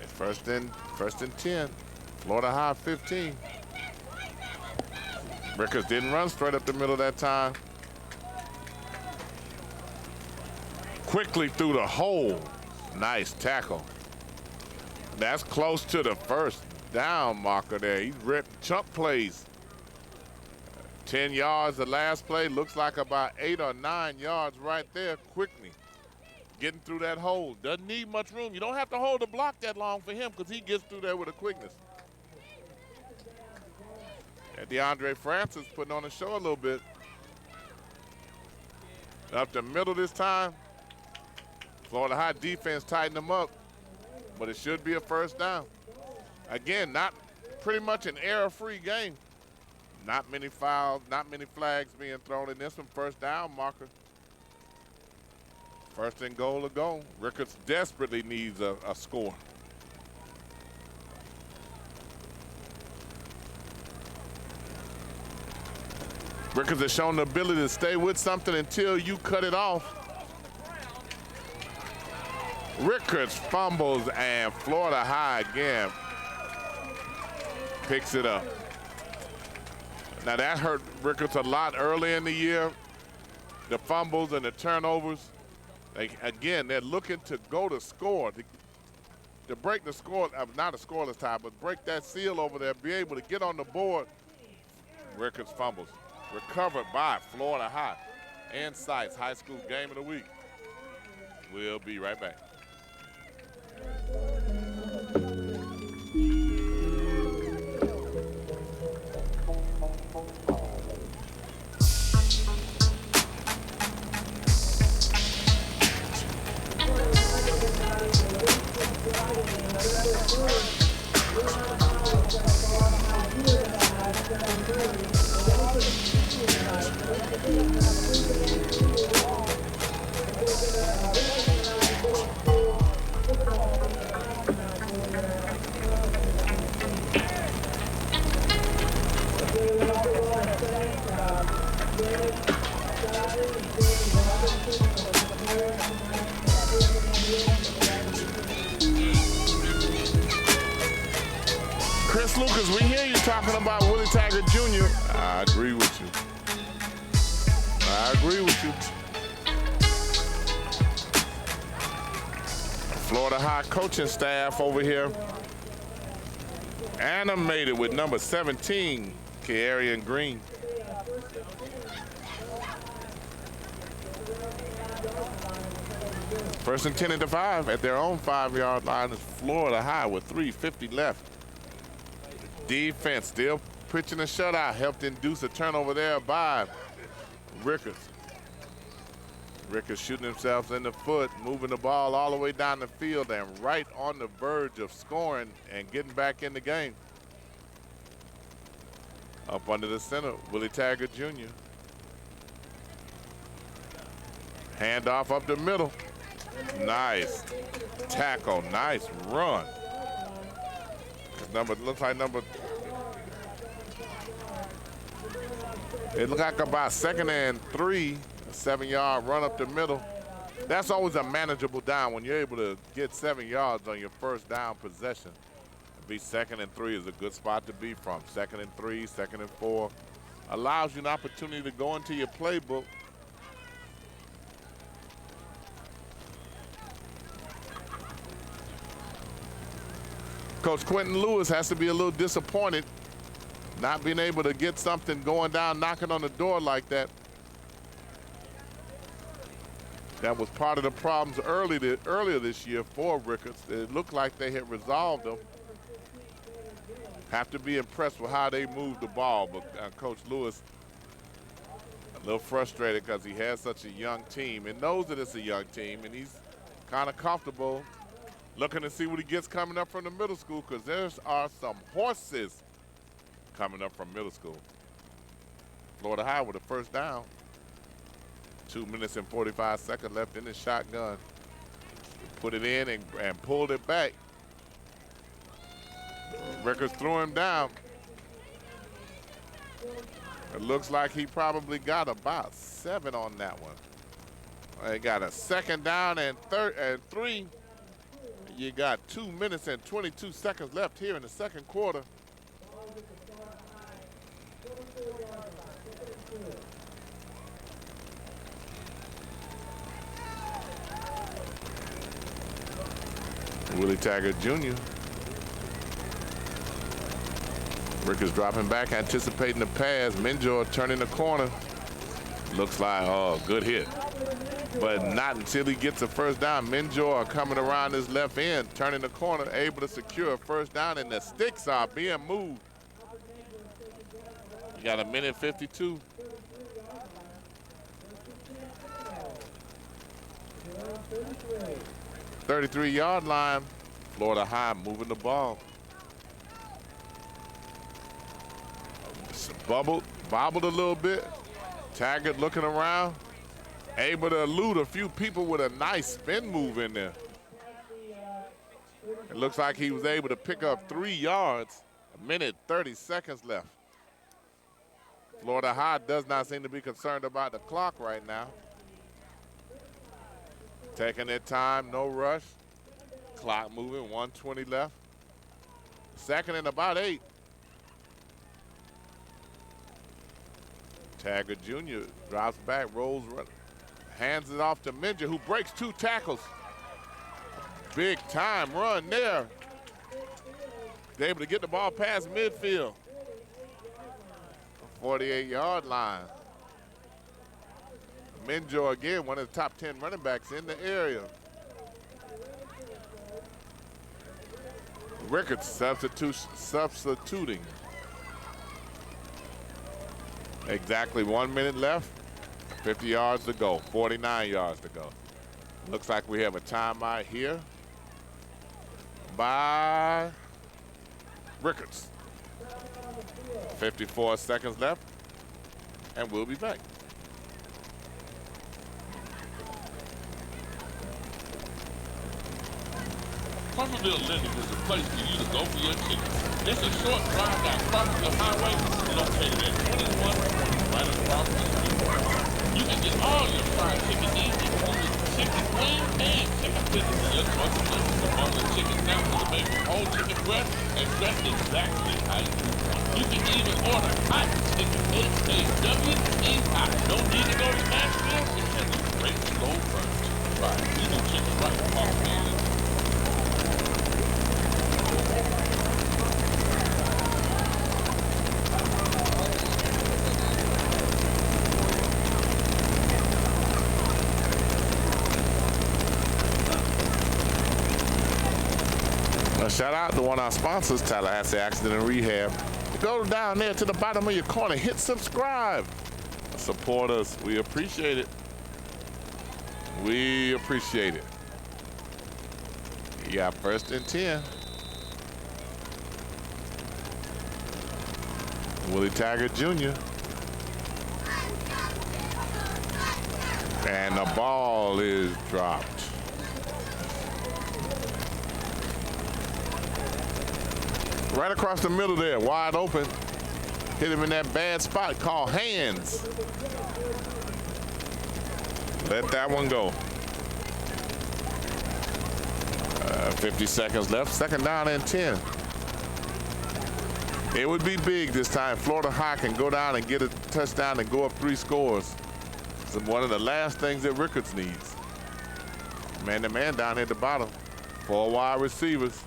It's first and 10. Florida High 15. Rickards didn't run straight up the middle that time. Quickly through the hole. Nice tackle. That's close to the first down marker there. He's ripped chunk plays. 10 yards the last play. Looks like about 8 or 9 yards right there quickly. Getting through that hole. Doesn't need much room. You don't have to hold the block that long for him because he gets through there with a quickness. And DeAndre Francis putting on the show a little bit. Up the middle this time. Florida High defense tightened them up, but it should be a first down. Again, not pretty much an error-free game. Not many fouls, not many flags being thrown in this one. First down marker. First and goal to go. Rickards desperately needs a score. Rickards has shown the ability to stay with something until you cut it off. Rickards fumbles and Florida High again picks it up. Now that hurt Rickards a lot early in the year. The fumbles and the turnovers. They're looking to go to score, to break the score, not a scoreless tie, but break that seal over there, be able to get on the board. Rickards fumbles. Recovered by Florida High. Insights High School Game of the Week. We'll be right back. Chris Lucas, we hear you talking about Willie Taggart Jr. I agree with you. I agree with you. Florida High coaching staff over here. Animated with number 17, Kearian Green. First and 10 at the 5 at their own 5-yard line is Florida High with 3:50 left. Defense still pitching a shutout, helped induce a turnover there by Rickards. Rickards shooting himself in the foot, moving the ball all the way down the field and right on the verge of scoring and getting back in the game. Up under the center, Willie Taggart Jr. Handoff up the middle. Nice tackle, nice run. Looks like it looked like about 2nd and 3, a 7-yard run up the middle. That's always a manageable down when you're able to get 7 yards on your first down possession. Be 2nd and 3 is a good spot to be from. 2nd and 3, 2nd and 4. Allows you an opportunity to go into your playbook Coach Quentin Lewis has to be a little disappointed not being able to get something going down, knocking on the door like that. That was part of the problems earlier this year for Rickards. It looked like they had resolved them. Have to be impressed with how they moved the ball, but Coach Lewis a little frustrated because he has such a young team and knows that it's a young team, and he's kind of comfortable looking to see what he gets coming up from the middle school, because there are some horses coming up from middle school. Florida High with a first down. 2 minutes and 45 seconds left in the shotgun. Put it in and pulled it back. Rickards threw him down. It looks like he probably got about 7 on that one. They got a second down and 3. You got 2 minutes and 22 seconds left here in the second quarter. Willie Taggart Jr. Rickards dropping back, anticipating the pass. Minjor turning the corner. Looks like, oh, good hit. But not until he gets a first down. Minjor coming around his left end, turning the corner, able to secure a first down, and the sticks are being moved. You got a minute 52. The 33-yard line. Florida High moving the ball. Bobbled a little bit. Taggart looking around, able to elude a few people with a nice spin move in there. It looks like he was able to pick up 3 yards. A minute 30 seconds left. Florida High does not seem to be concerned about the clock right now. Taking their time, no rush. Clock moving, 1:20 left. Second and about 8. Taggart Jr. drops back, rolls, hands it off to Minjor, who breaks 2 tackles. Big time run there. He's able to get the ball past midfield. 48-yard line. Minjor again, one of the top 10 running backs in the area. Rickards substituting. Exactly 1 minute left, 50 yards to go, 49 yards to go. Looks like we have a timeout here by Rickards. 54 seconds left, and we'll be back. Crawfordville Lending is a place for you to go for your chicken. It's a short drive down Crawfordville Highway, located at 2120, right across the street. You can get all your fried chicken needs, including chicken wings and chicken tenders in your choice of flavors. From the chicken sandwich to make whole chicken breast and dressed exactly how you want. You can even order hot chicken, H-A-W-E-I. Don't need to go to Nashville. It has a great slow burn. Right, we do chicken right across the street. Shout out to one of our sponsors, Tallahassee Accident and Rehab. Go down there to the bottom of your corner, hit subscribe. Support us. We appreciate it. We appreciate it. You got 1st and 10. Willie Taggart Jr. And the ball is dropped. Right across the middle there, wide open. Hit him in that bad spot called hands. Let that one go. 50 seconds left, second down and 10. It would be big this time. Florida High can go down and get a touchdown and go up 3 scores. It's one of the last things that Rickards needs. Man to man down here at the bottom. 4 wide receivers.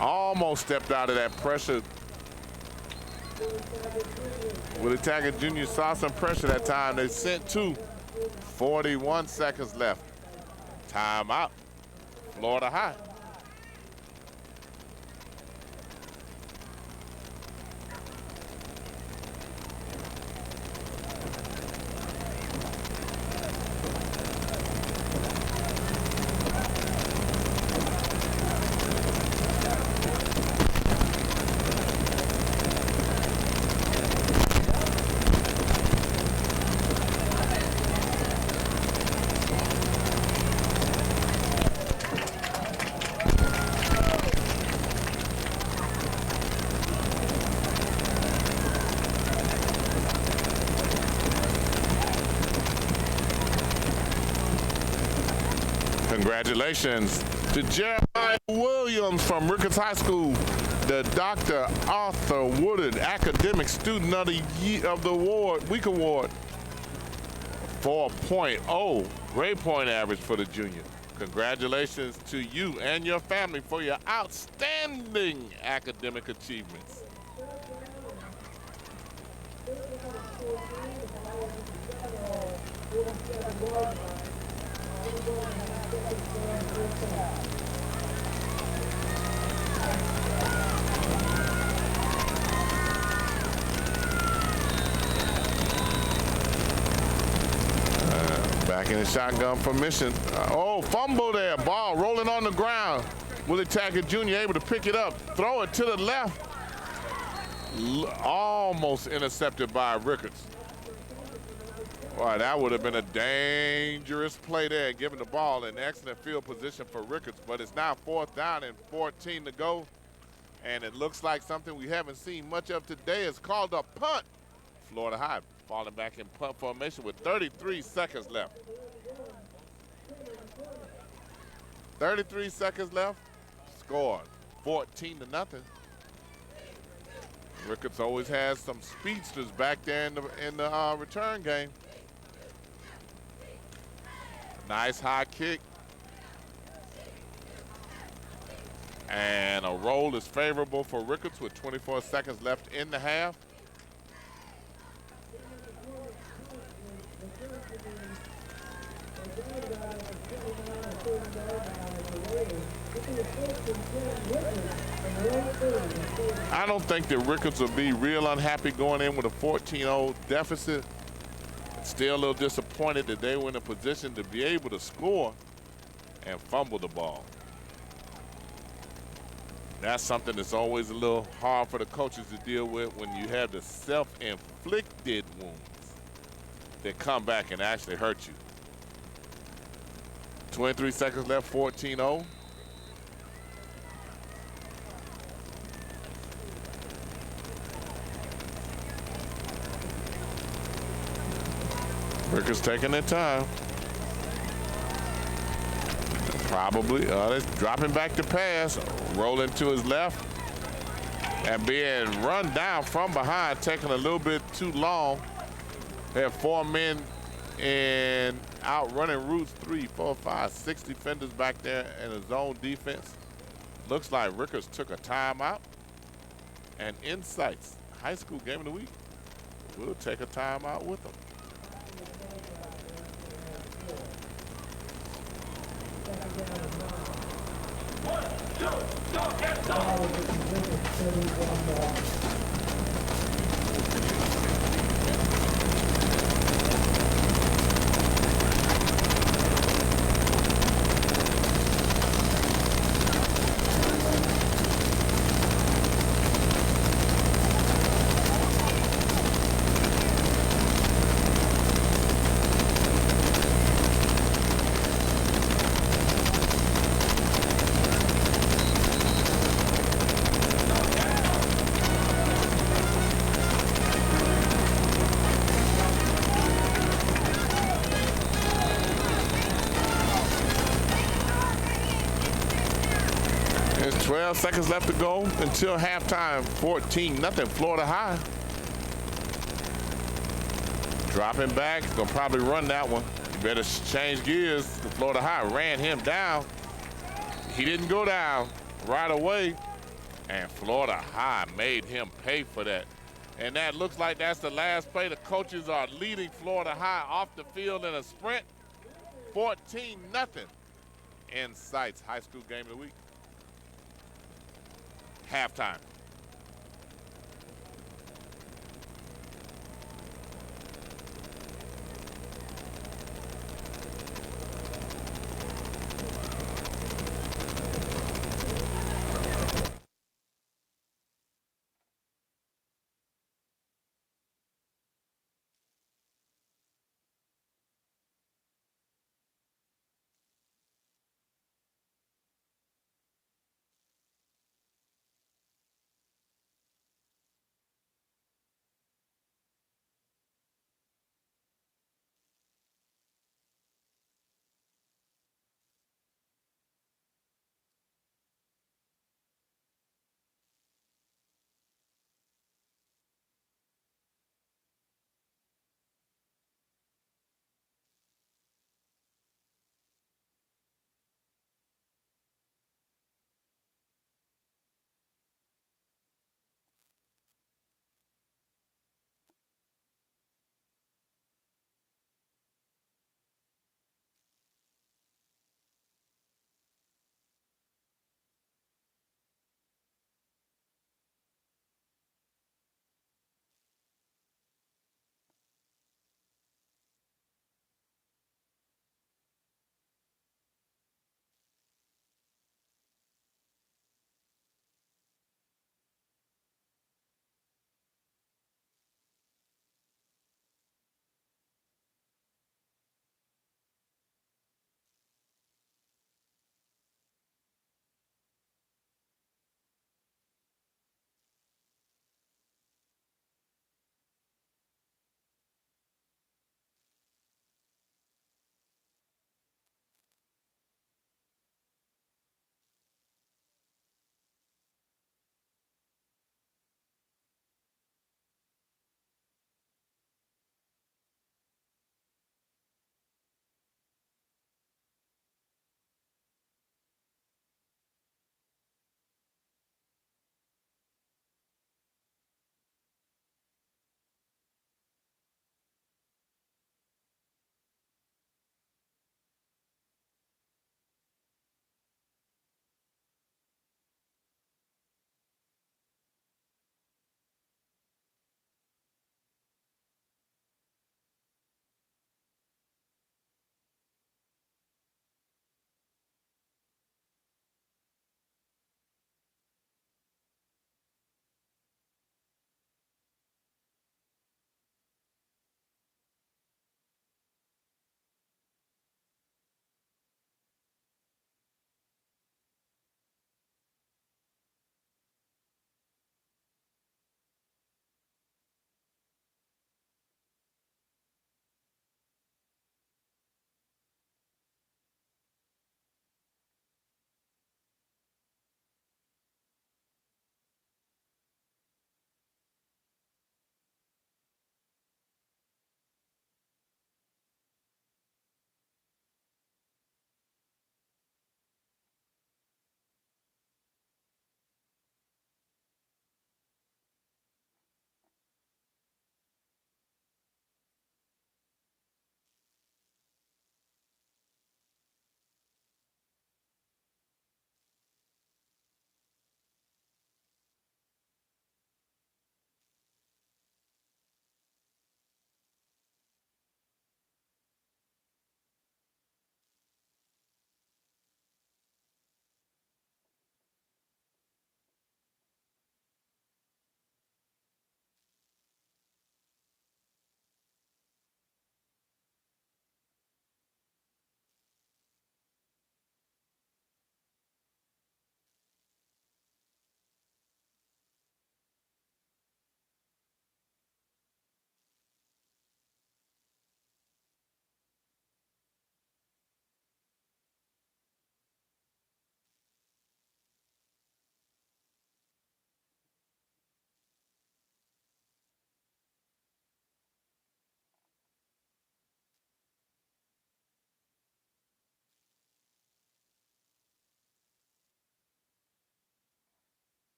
Almost stepped out of that pressure. Willie Taggart Jr. saw some pressure that time. They sent two. 41 seconds left. Timeout. Florida High. Congratulations to Jeremiah Williams from Rickards High School, the Dr. Arthur Woodard Academic Student of the Year of the Week Award. 4.0, grade point average for the junior. Congratulations to you and your family for your outstanding academic achievements. Back in the shotgun formation. Oh, fumble there. Ball rolling on the ground. Willie Taggart Jr. able to pick it up, throw it to the left. Almost intercepted by Rickards. Boy, that would have been a dangerous play there, giving the ball an excellent field position for Rickards. But it's now 4th down and 14 to go. And it looks like something we haven't seen much of today. It's called a punt. Florida High falling back in punt formation with 33 seconds left. 33 seconds left. Score 14-0. Rickards always has some speedsters back there in the return game. Nice high kick. And a roll is favorable for Rickards with 24 seconds left in the half. I don't think that Rickards will be real unhappy going in with a 14-0 deficit. Still a little disappointed that they were in a position to be able to score and fumble the ball. That's something that's always a little hard for the coaches to deal with when you have the self-inflicted wounds that come back and actually hurt you. 23 seconds left, 14-0. Rickards taking their time. Probably, they're dropping back to pass, rolling to his left, and being run down from behind, taking a little bit too long. They have 4 men and outrunning routes, 3, 4, 5, 6 defenders back there in a zone defense. Looks like Rickards took a timeout. And Insights, high school game of the week, will take a timeout with them. There's 12 seconds left to go until halftime. 14-0 Florida High. Dropping back, gonna probably run that one. You better change gears. The Florida High ran him down. He didn't go down right away. And Florida High made him pay for that. And that looks like that's the last play. The coaches are leading Florida High off the field in a sprint. 14-0 in Sights High School Game of the Week. Halftime.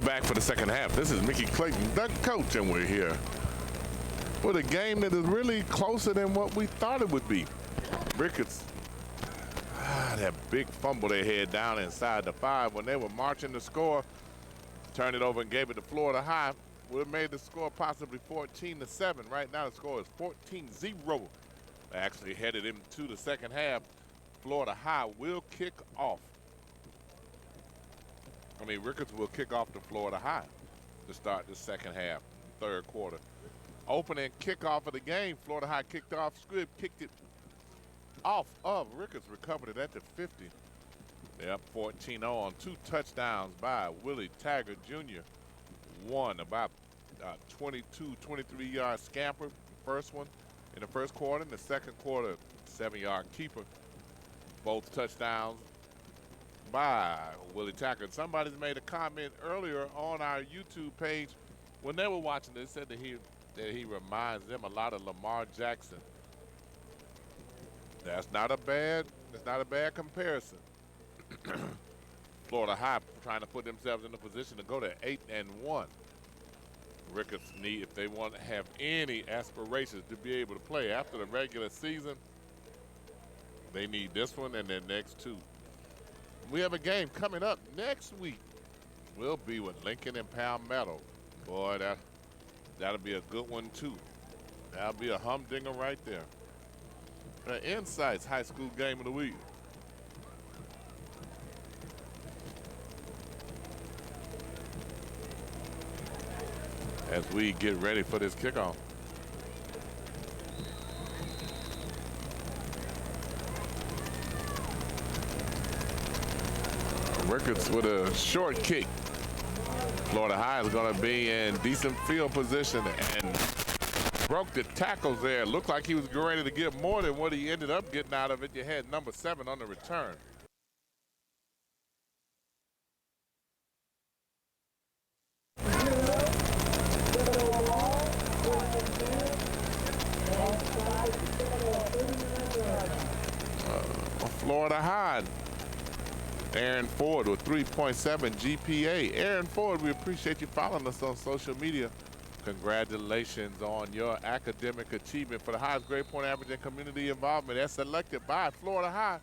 We're back for the second half. This is Mickey Clayton, the coach, and we're here with a game that is really closer than what we thought it would be. Rickards, that big fumble they had down inside the 5 when they were marching to score, turned it over and gave it to Florida High. Would have made the score possibly 14-7. Right now the score is 14-0. They actually headed into the second half. Florida High will kick off. Rickards will kick off to Florida High to start the second half, third quarter. Opening kickoff of the game, Florida High kicked off. Squibb kicked it off of Rickards, recovered it at the 50. They're up 14-0 on 2 touchdowns by Willie Taggart Jr. One about 22, 23-yard scamper, first one in the first quarter. In the second quarter, 7-yard keeper. Both touchdowns by Willie Taggart. Somebody's made a comment earlier on our YouTube page when they were watching this, said that he reminds them a lot of Lamar Jackson. That's not a bad comparison. Florida High trying to put themselves in a position to go to 8-1. Rickards need, if they want to have any aspirations to be able to play after the regular season, they need this one and their next 2. We have a game coming up next week. We'll be with Lincoln and Palmetto. Boy, that'll be a good one too. That'll be a humdinger right there. The Insights High School Game of the Week. As we get ready for this kickoff. Rickards with a short kick. Florida High is going to be in decent field position and broke the tackles there. Looked like he was ready to get more than what he ended up getting out of it. You had number 7 on the return. Florida High. Aaron Ford with 3.7 GPA. Aaron Ford, we appreciate you following us on social media. Congratulations on your academic achievement for the highest grade point average and community involvement as selected by Florida High.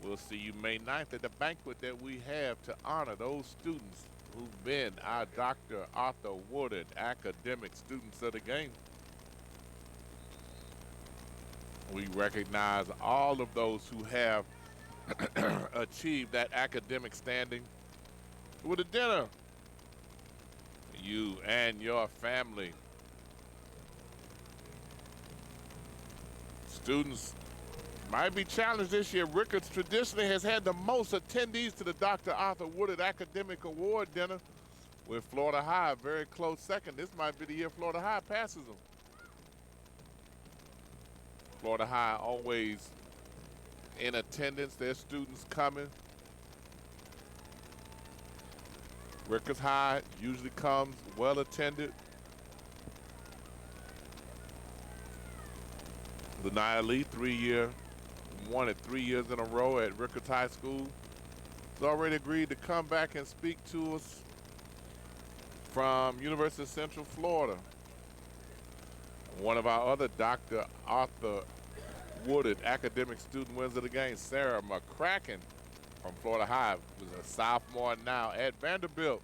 We'll see you May 9th at the banquet that we have to honor those students who've been our Dr. Arthur Woodard academic students of the game. We recognize all of those who have achieved that academic standing with a dinner. You and your family. Students might be challenged this year. Rickards traditionally has had the most attendees to the Dr. Arthur Woodard Academic Award dinner, with Florida High a very close second. This might be the year Florida High passes them. Florida High always in attendance, their students coming. Rickards High usually comes well attended. Lanaya Lee, won it 3 years in a row at Rickards High School. He's already agreed to come back and speak to us from University of Central Florida. One of our other Dr. Arthur Woodard academic student wins of the game, Sarah McCracken from Florida High, who's a sophomore now at Vanderbilt.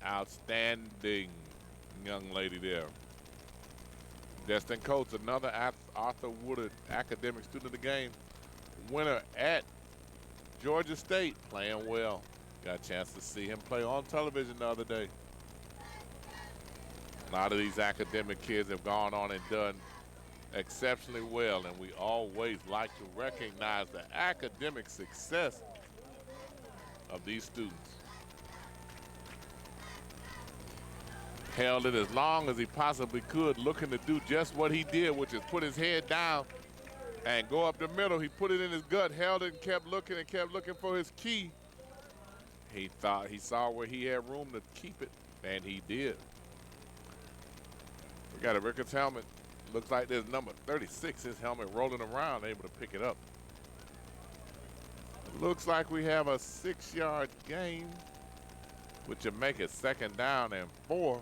Outstanding young lady there. Destin Coates, another Arthur Woodard academic student of the game, winner at Georgia State, playing well. Got a chance to see him play on television the other day. A lot of these academic kids have gone on and done exceptionally well, and we always like to recognize the academic success of these students. Held it as long as he possibly could, looking to do just what he did, which is put his head down and go up the middle. He put it in his gut, held it, and kept looking for his key. He thought he saw where he had room to keep it, and he did. We got a Rickards helmet. Looks like there's number 36, his helmet rolling around, able to pick it up. Looks like we have a 6-yard gain. which would make it 2nd down and 4.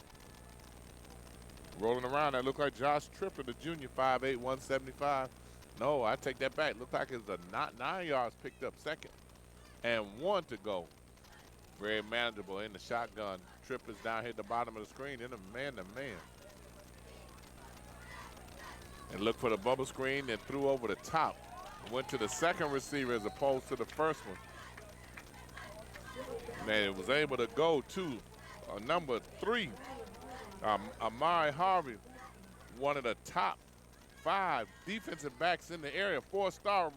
Rolling around, that looked like Josh Tripper, the junior, 5'8", 175. No, I take that back. Looked like it's a 9 yards picked up, 2nd and 1 to go. Very manageable in the shotgun. Tripper's down here at the bottom of the screen in a man-to-man. And look for the bubble screen and threw over the top. Went to the 2nd receiver as opposed to the 1st one. Man, it was able to go to number 3, Amari Harvey, one of the top 5 defensive backs in the area, 4-star,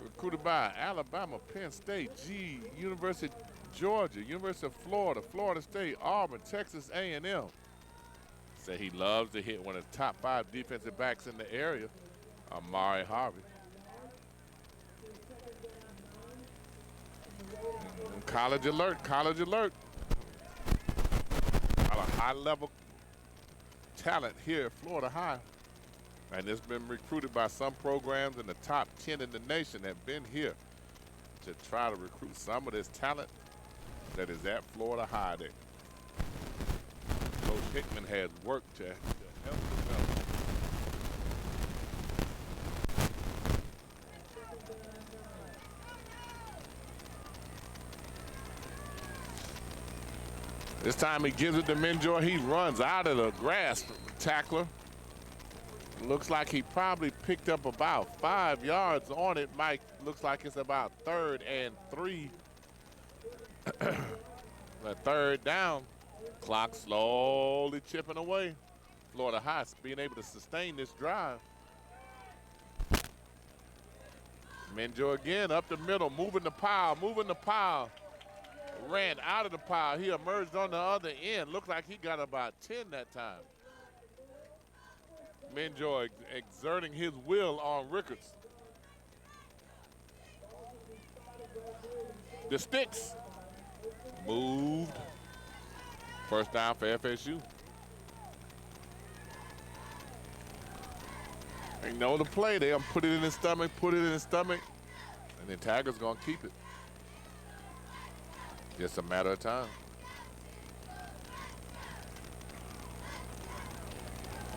recruited by Alabama, Penn State, University of Georgia, University of Florida, Florida State, Auburn, Texas A&M. Said he loves to hit one of the top 5 defensive backs in the area, Amari Harvey. College alert, college alert. A high-level talent here at Florida High. And it's been recruited by some programs in the top 10 in the nation that have been here to try to recruit some of this talent that is at Florida High. That Coach Hickman has worked to help develop. This time he gives it to Minjoy. He runs out of the grass, tackler. Looks like he probably picked up about 5 yards on it. Mike, looks like it's about 3rd and 3. The 3rd down. Clock slowly chipping away. Florida High being able to sustain this drive. Minjoy again up the middle, moving the pile. Ran out of the pile. He emerged on the other end. Looked like he got about 10 that time. Minjoy exerting his will on Rickards. The sticks moved. 1st down for FSU. They know the play. They'll put it in his stomach, and then Tiger's gonna keep it. Just a matter of time.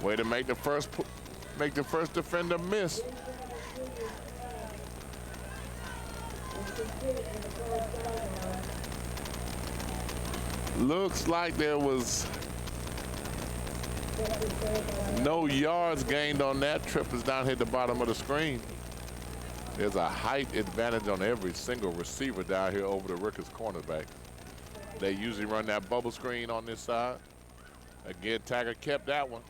Way to make the first defender miss. Looks like there was no yards gained on that. Trippers down here at the bottom of the screen. There's a height advantage on every single receiver down here over the Rickards cornerback. They usually run that bubble screen on this side. Again, Taggart kept that one.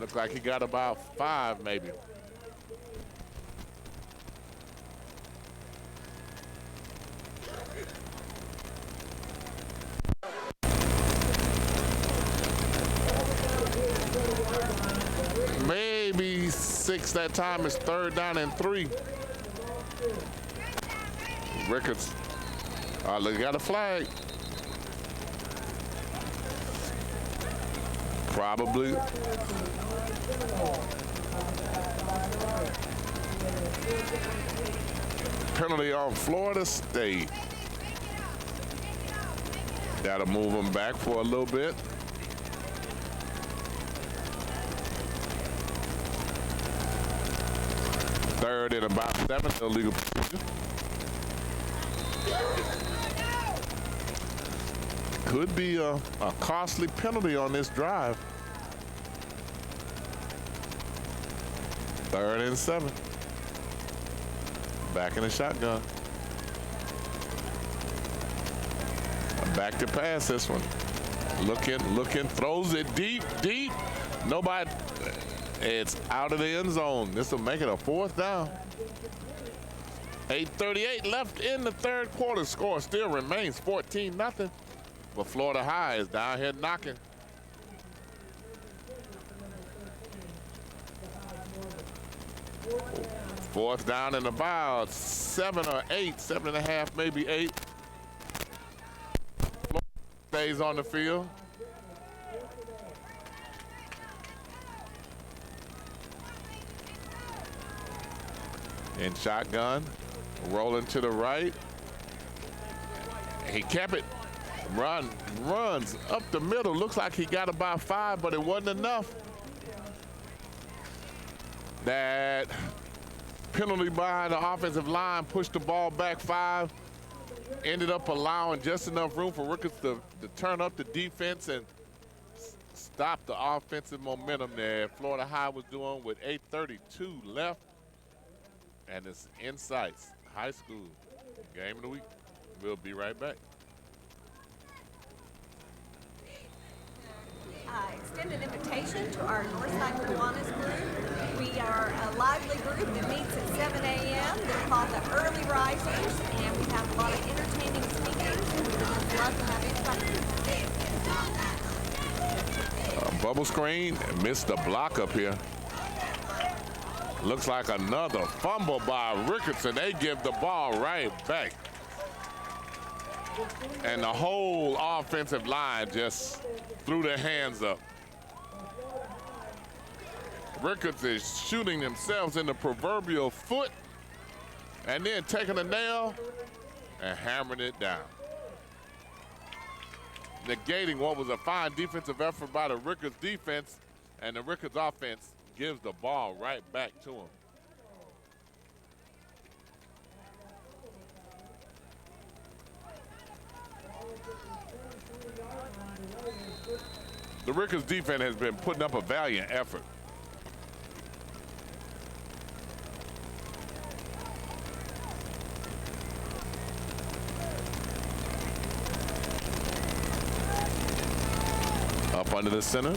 Looks like he got about 5 maybe. Maybe 6 that time. It's 3rd down and 3. Rickards. Look, got a flag. Probably. Penalty on Florida State. That'll move them back for a little bit. Third and about 7, illegal position. Could be a costly penalty on this drive. 3rd and 7. Back in the shotgun. Back to pass this one. Looking, throws it deep. Nobody. It's out of the end zone. This will make it a 4th down. 8:38 left in the 3rd quarter. Score still remains 14-0. But Florida High is down here knocking. Fourth down and about 7 or 8, 7.5, maybe 8. Florida stays on the field. In shotgun, Rolling to the right. He kept it. Runs up the middle. Looks like he got about 5, but it wasn't enough. That penalty by the offensive line pushed the ball back 5. Ended up allowing just enough room for Rickards to turn up the defense and stop the offensive momentum that Florida High was doing with 8:32 left. And it's Insights High School Game of the Week. We'll be right back. Extend an invitation to our Northside Kiwanis group. We are a lively group that meets at 7 a.m. They're called the Early Risers, and we have a lot of entertaining speakers, and we'd love to have everybody. Bubble screen, missed the block up here. Looks like another fumble by Rickards, and they give the ball right back. And the whole offensive line just threw their hands up. Rickards is shooting themselves in the proverbial foot and then taking a nail and hammering it down. Negating what was a fine defensive effort by the Rickards defense, and the Rickards offense gives the ball right back to him. The Rickards defense has been putting up a valiant effort. Up under the center,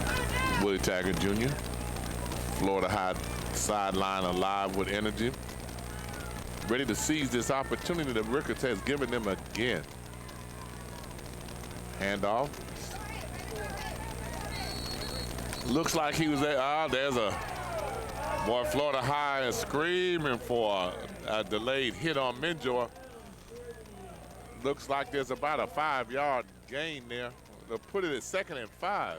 Willie Taggart Jr. Florida High sideline alive with energy. Ready to seize this opportunity that Rickards has given them again. Handoff. Looks like he was there. There's a boy. Florida High is screaming for a delayed hit on Minjor. Looks like there's about a 5-yard gain there. They'll put it at 2nd and 5.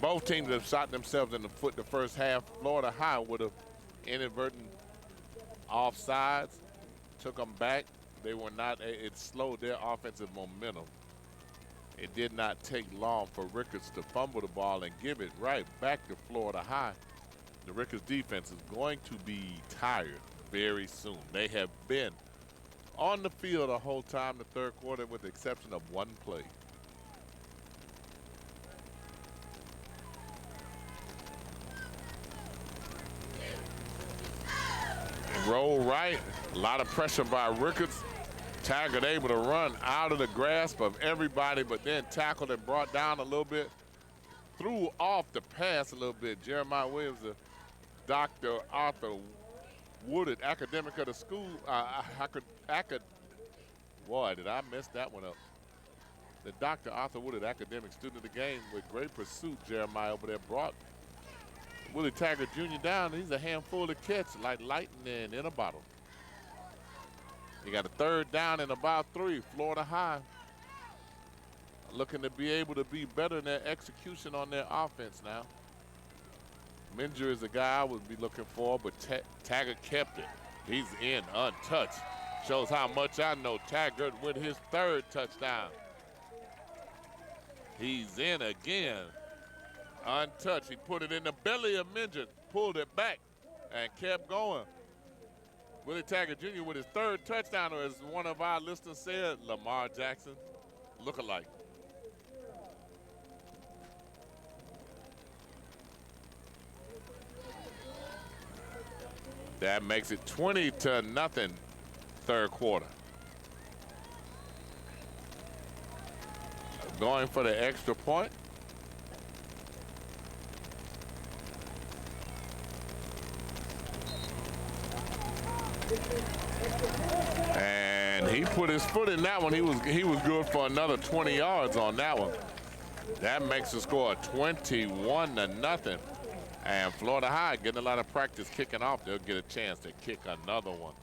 Both teams have shot themselves in the foot the first half. Florida High would have inadvertent offsides, took them back. They were not, it slowed their offensive momentum. It did not take long for Rickards to fumble the ball and give it right back to Florida High. The Rickards defense is going to be tired very soon. They have been on the field the whole time the third quarter with the exception of one play. Roll right, a lot of pressure by Rickards. Taggart able to run out of the grasp of everybody, but then tackled and brought down a little bit. Threw off the pass a little bit. Jeremiah Williams, Dr. Arthur Woodard, academic of the school. Boy, did I mess that one up. The Dr. Arthur Woodard, academic student of the game with great pursuit, Jeremiah over there brought Willie Taggart Jr. down. He's a handful to catch, like lightning in a bottle. You got a 3rd down and about 3. Florida High looking to be able to be better in their execution on their offense now. Minjer is the guy I would be looking for, but Taggart kept it. He's in untouched. Shows how much I know Taggart with his 3rd touchdown. He's in again. Untouched. He put it in the belly of Minjer, pulled it back, and kept going. Willie Taggart Jr. with his 3rd touchdown, or as one of our listeners said, Lamar Jackson look-alike. That makes it 20-0, third quarter. Going for the extra point. And he put his foot in that one. He was good for another 20 yards on that one. That makes the score 21-0. And Florida High getting a lot of practice kicking off. They'll get a chance to kick another one.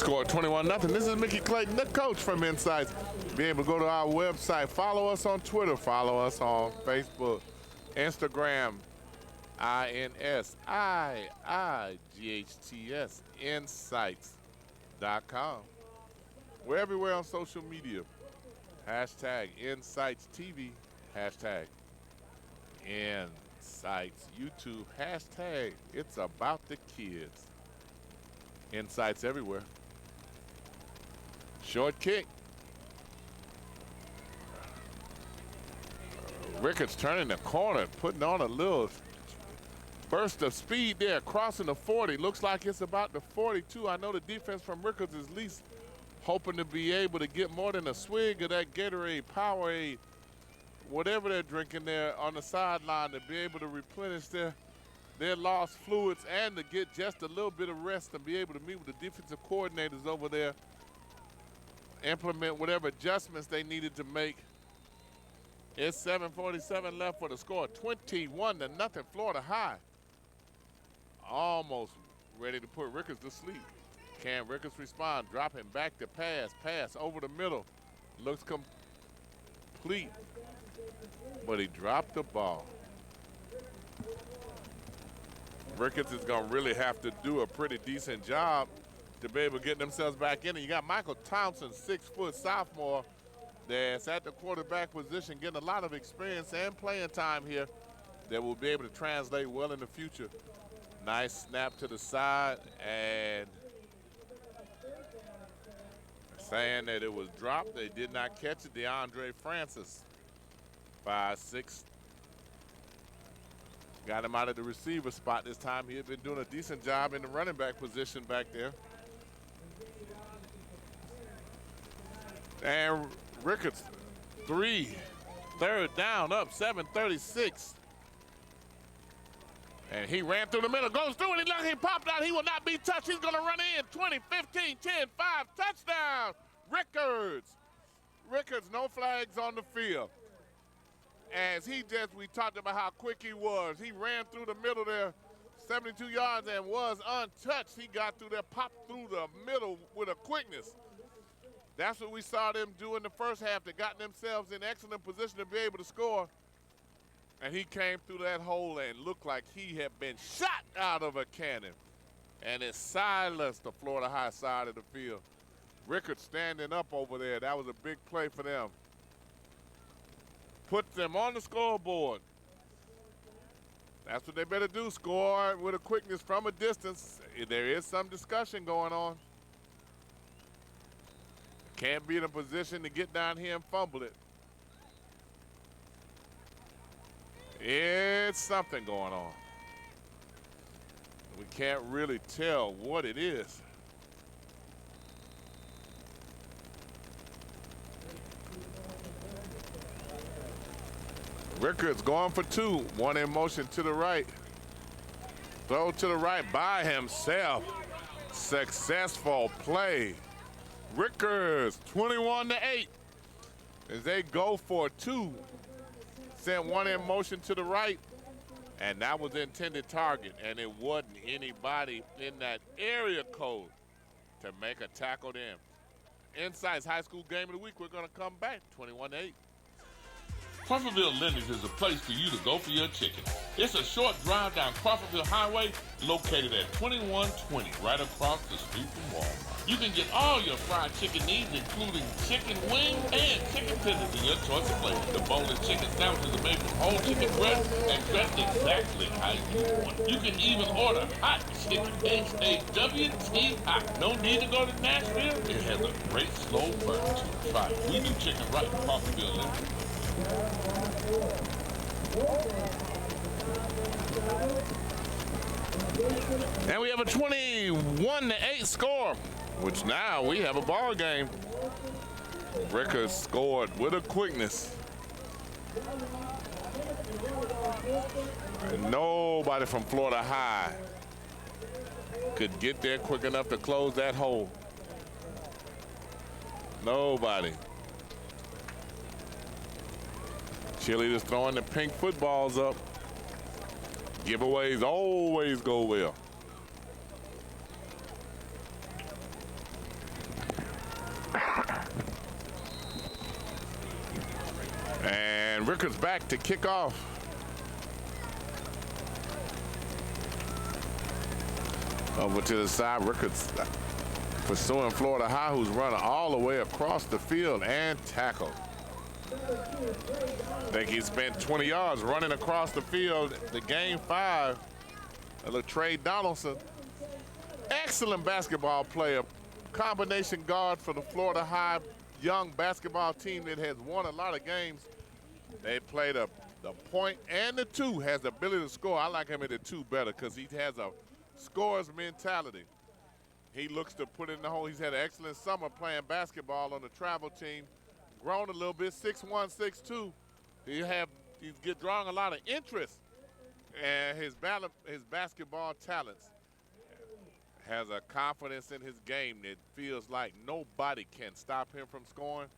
score 21-0. This is Mickey Clayton, the coach from Insights. Be able to go to our website, follow us on Twitter, follow us on Facebook, Instagram, INSIIGHTS, Insights.com. We're everywhere on social media. Hashtag Insights TV, hashtag Insights YouTube, hashtag It's About the Kids. Insights everywhere. Short kick. Rickards turning the corner, putting on a little burst of speed there, crossing the 40. Looks like it's about the 42. I know the defense from Rickards is at least hoping to be able to get more than a swig of that Gatorade, Powerade, whatever they're drinking there on the sideline, to be able to replenish their lost fluids and to get just a little bit of rest and be able to meet with the defensive coordinators over there, implement whatever adjustments they needed to make. It's 7:47 left for the score. 21-0, Florida High. Almost ready to put Rickards to sleep. Can Rickards respond? Dropping back to pass over the middle. Looks complete, but he dropped the ball. Rickards is going to really have to do a pretty decent job to be able to get themselves back in. And you got Michael Thompson, 6-foot sophomore, that's at the quarterback position, getting a lot of experience and playing time here that will be able to translate well in the future. Nice snap to the side, and saying that it was dropped. They did not catch it. DeAndre Francis, 5'6". Got him out of the receiver spot this time. He had been doing a decent job in the running back position back there. And Rickards, 3rd down, up 7:36. And he ran through the middle, goes through, and he popped out. He will not be touched. He's going to run in. 20, 15, 10, 5, touchdown, Rickards. Rickards, no flags on the field. As we talked about how quick he was. He ran through the middle there, 72 yards, and was untouched. He got through there, popped through the middle with a quickness. That's what we saw them do in the first half. They got themselves in excellent position to be able to score. And he came through that hole and looked like he had been shot out of a cannon. And it silenced the Florida High side of the field. Rickards standing up over there. That was a big play for them. Put them on the scoreboard. That's what they better do, score with a quickness from a distance. There is some discussion going on. Can't be in a position to get down here and fumble it. It's something going on. We can't really tell what it is. Rickards going for 2. One in motion to the right. Throw to the right by himself. Successful play. Rickards 21-8 as they go for 2. Sent one in motion to the right, and that was the intended target, and it wasn't anybody in that area code to make a tackle then. Insights High School Game of the Week. We're going to come back 21-8. Crawfordville Lenny's is a place for you to go for your chicken. It's a short drive down Crawfordville Highway, located at 2120, right across the street from Walmart. You can get all your fried chicken needs, including chicken wings and chicken tenders in your choice of flavors. The boneless chicken sandwiches are made from whole chicken breast and dressed exactly how you want. You can even order hot chicken, H-A-W-T hot. No need to go to Nashville. It has a great slow burn to try. We do chicken right in Crawfordville Lenny's. And we have a 21-8 score, which now we have a ball game. Rickards scored with a quickness. And nobody from Florida High could get there quick enough to close that hole. Nobody. Cheerleaders throwing the pink footballs up. Giveaways always go well. Rickards back to kick off. Over to the side, Rickards pursuing Florida High, who's running all the way across the field and tackled. I think he spent 20 yards running across the field. The game 5. Trey Donaldson, excellent basketball player, combination guard for the Florida High young basketball team that has won a lot of games. They play the point and the 2, has the ability to score. I like him at the 2 better because he has a scorer's mentality. He looks to put in the hole. He's had an excellent summer playing basketball on the travel team. Grown a little bit, 6'1", 6'2". He's drawing a lot of interest, and his basketball talents. Has a confidence in his game that feels like nobody can stop him from scoring,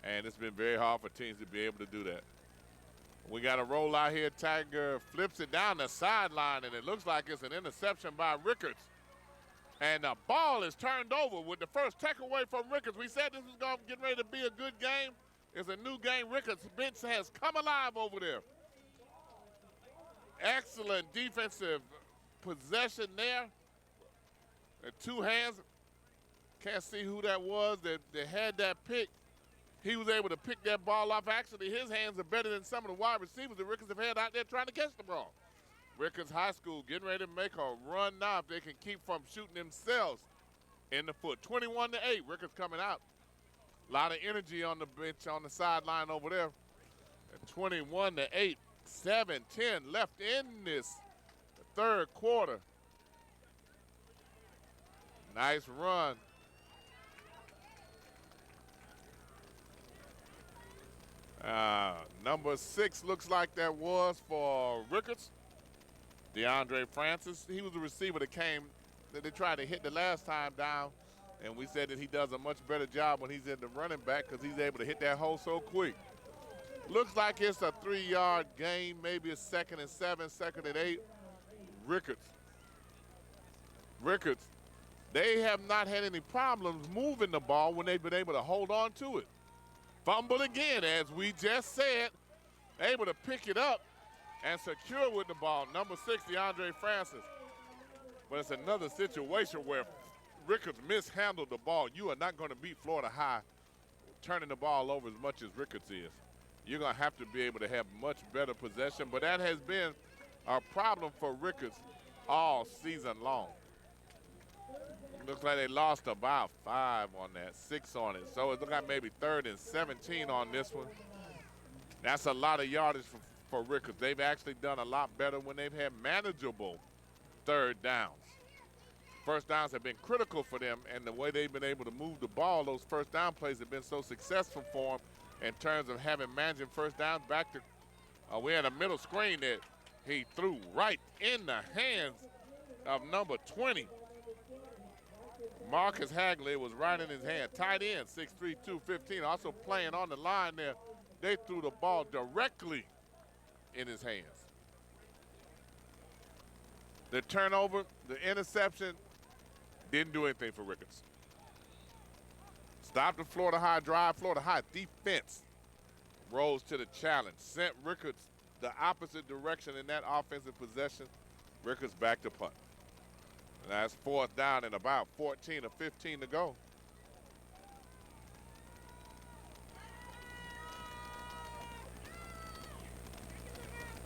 and it's been very hard for teams to be able to do that. We got a roll out here. Tiger flips it down the sideline, and it looks like it's an interception by Rickards. And the ball is turned over with the first takeaway from Rickards. We said this was going to get ready to be a good game. It's a new game. Rickards' bench has come alive over there. Excellent defensive possession there. And 2 hands. Can't see who that was that had that pick. He was able to pick that ball off. Actually, his hands are better than some of the wide receivers that Rickards have had out there trying to catch the ball. Rickards High School getting ready to make a run now if they can keep from shooting themselves in the foot. 21-8, Rickards coming out. A lot of energy on the bench on the sideline over there. And 21-8, 7-10 left in this third quarter. Nice run. Number 6 looks like that was for Rickards. DeAndre Francis. He was the receiver that they tried to hit the last time down, and we said that he does a much better job when he's in the running back because he's able to hit that hole so quick. Looks like it's a 3-yard gain, maybe a 2nd and 7, 2nd and 8. Rickards, they have not had any problems moving the ball when they've been able to hold on to it. Fumble again, as we just said, able to pick it up and secure with the ball. Number 6, DeAndre Francis. But it's another situation where Rickards mishandled the ball. You are not going to beat Florida High turning the ball over as much as Rickards is. You're going to have to be able to have much better possession, but that has been a problem for Rickards all season long. Looks like they lost about 5 on that, 6 on it. So it looks like maybe 3rd and 17 on this one. That's a lot of yardage for Rickards. They've actually done a lot better when they've had manageable 3rd downs. First downs have been critical for them, and the way they've been able to move the ball, those first down plays have been so successful for them in terms of having managing first downs. Back to, we had a middle screen that he threw right in the hands of number 20. Marcus Hagley was right in his hand. Tight end, 6'3", 215, also playing on the line there. They threw the ball directly in his hands. The turnover, the interception, didn't do anything for Rickards. Stopped the Florida High drive. Florida High defense rose to the challenge. Sent Rickards the opposite direction in that offensive possession. Rickards back to punt. And that's 4th down and about 14 or 15 to go.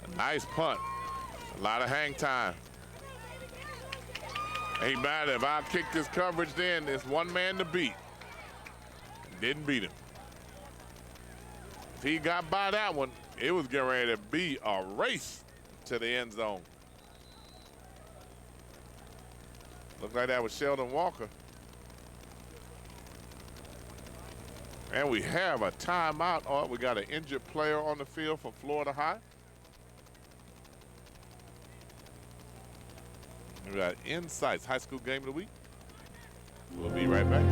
A nice punt. A lot of hang time. Ain't bad. If I kick this coverage, then it's one man to beat. Didn't beat him. If he got by that one, it was getting ready to be a race to the end zone. Looked like that was Sheldon Walker. And we have a timeout. Oh, we got an injured player on the field for Florida High. We got Insights High School Game of the Week. We'll be right back.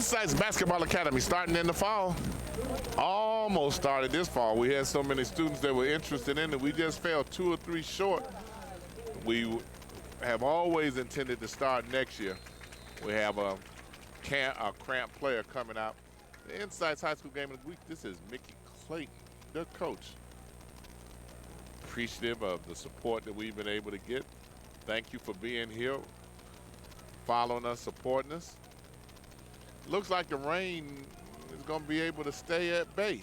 Insights Basketball Academy starting in the fall. Almost started this fall. We had so many students that were interested in it. We just fell 2 or 3 short. We have always intended to start next year. We have a cramped player coming out. The Insights High School Game of the Week. This is Mickey Clayton, the coach. Appreciative of the support that we've been able to get. Thank you for being here, following us, supporting us. Looks like the rain is going to be able to stay at bay.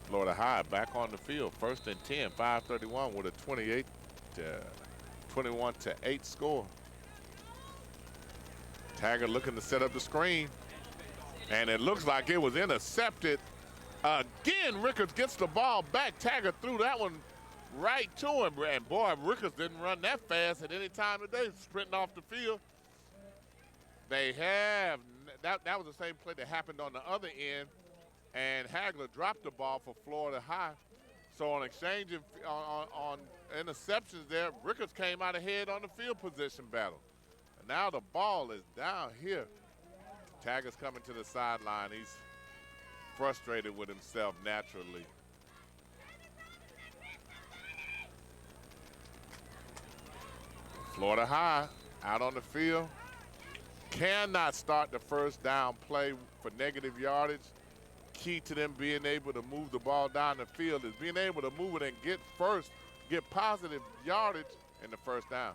Florida High back on the field, 1st and 10, 5:31 with a 21-8 score. Taggart looking to set up the screen, and it looks like it was intercepted. Again, Rickards gets the ball back. Taggart threw that one right to him, and boy, Rickards didn't run that fast at any time today, sprinting off the field. They have, that was the same play that happened on the other end, and Hagler dropped the ball for Florida High. So on exchange on interceptions there, Rickards came out ahead on the field position battle. And now the ball is down here. Taggart's coming to the sideline. He's frustrated with himself naturally. Florida High out on the field. Cannot start the first down play for negative yardage. Key to them being able to move the ball down the field is being able to move it and get positive yardage in the first down.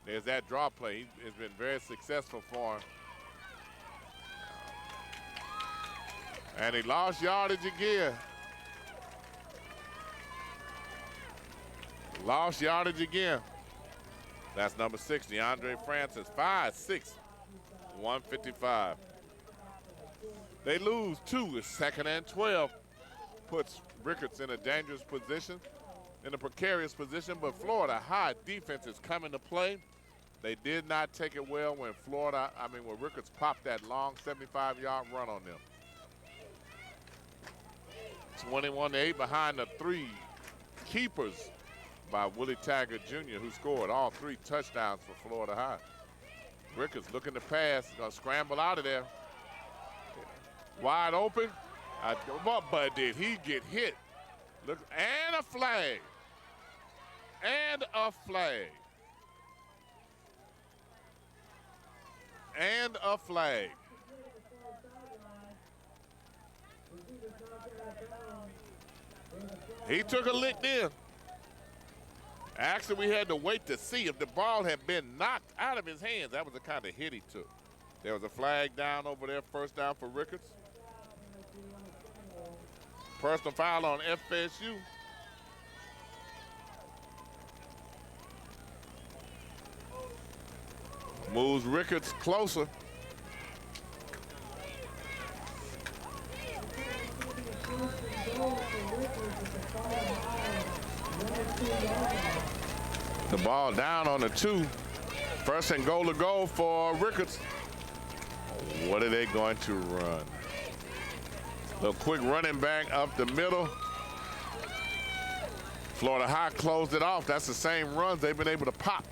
There's that draw play. It's been very successful for him. And he lost yardage again. Lost yardage again. That's number 6, DeAndre Francis, 5'6", 155. They lose 2. It's 2nd and 12. Puts Rickards in a dangerous position, in a precarious position, but Florida High defense is coming to play. They did not take it well when when Rickards popped that long 75-yard run on them. 21-8 behind the 3 keepers by Willie Taggart Jr., who scored all 3 touchdowns for Florida High. Rickards looking to pass, gonna scramble out of there. Wide open, but did he get hit? Look, and a flag. And a flag. And a flag. He took a lick there. Actually, we had to wait to see if the ball had been knocked out of his hands. That was the kind of hit he took. There was a flag down over there, first down for Rickards. Personal foul on FSU. Moves Rickards closer. The ball down on the 2. 1st and goal to go for Rickards. What are they going to run? A quick running back up the middle. Florida High closed it off. That's the same runs they've been able to pop.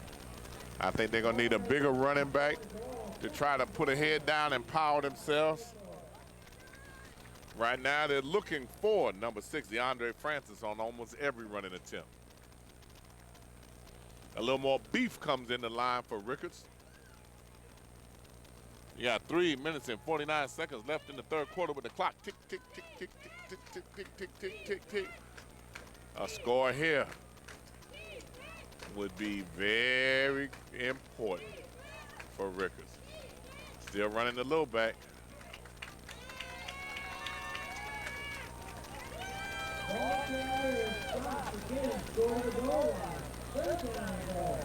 I think they're going to need a bigger running back to try to put a head down and power themselves. Right now, they're looking for number 6, DeAndre Francis, on almost every running attempt. A little more beef comes in the line for Rickards. You got 3 minutes and 49 seconds left in the 3rd quarter with the clock tick, tick, tick, tick, tick, tick, tick, tick, tick, tick, tick, tick. A score here would be very important for Rickards. Still running the low back.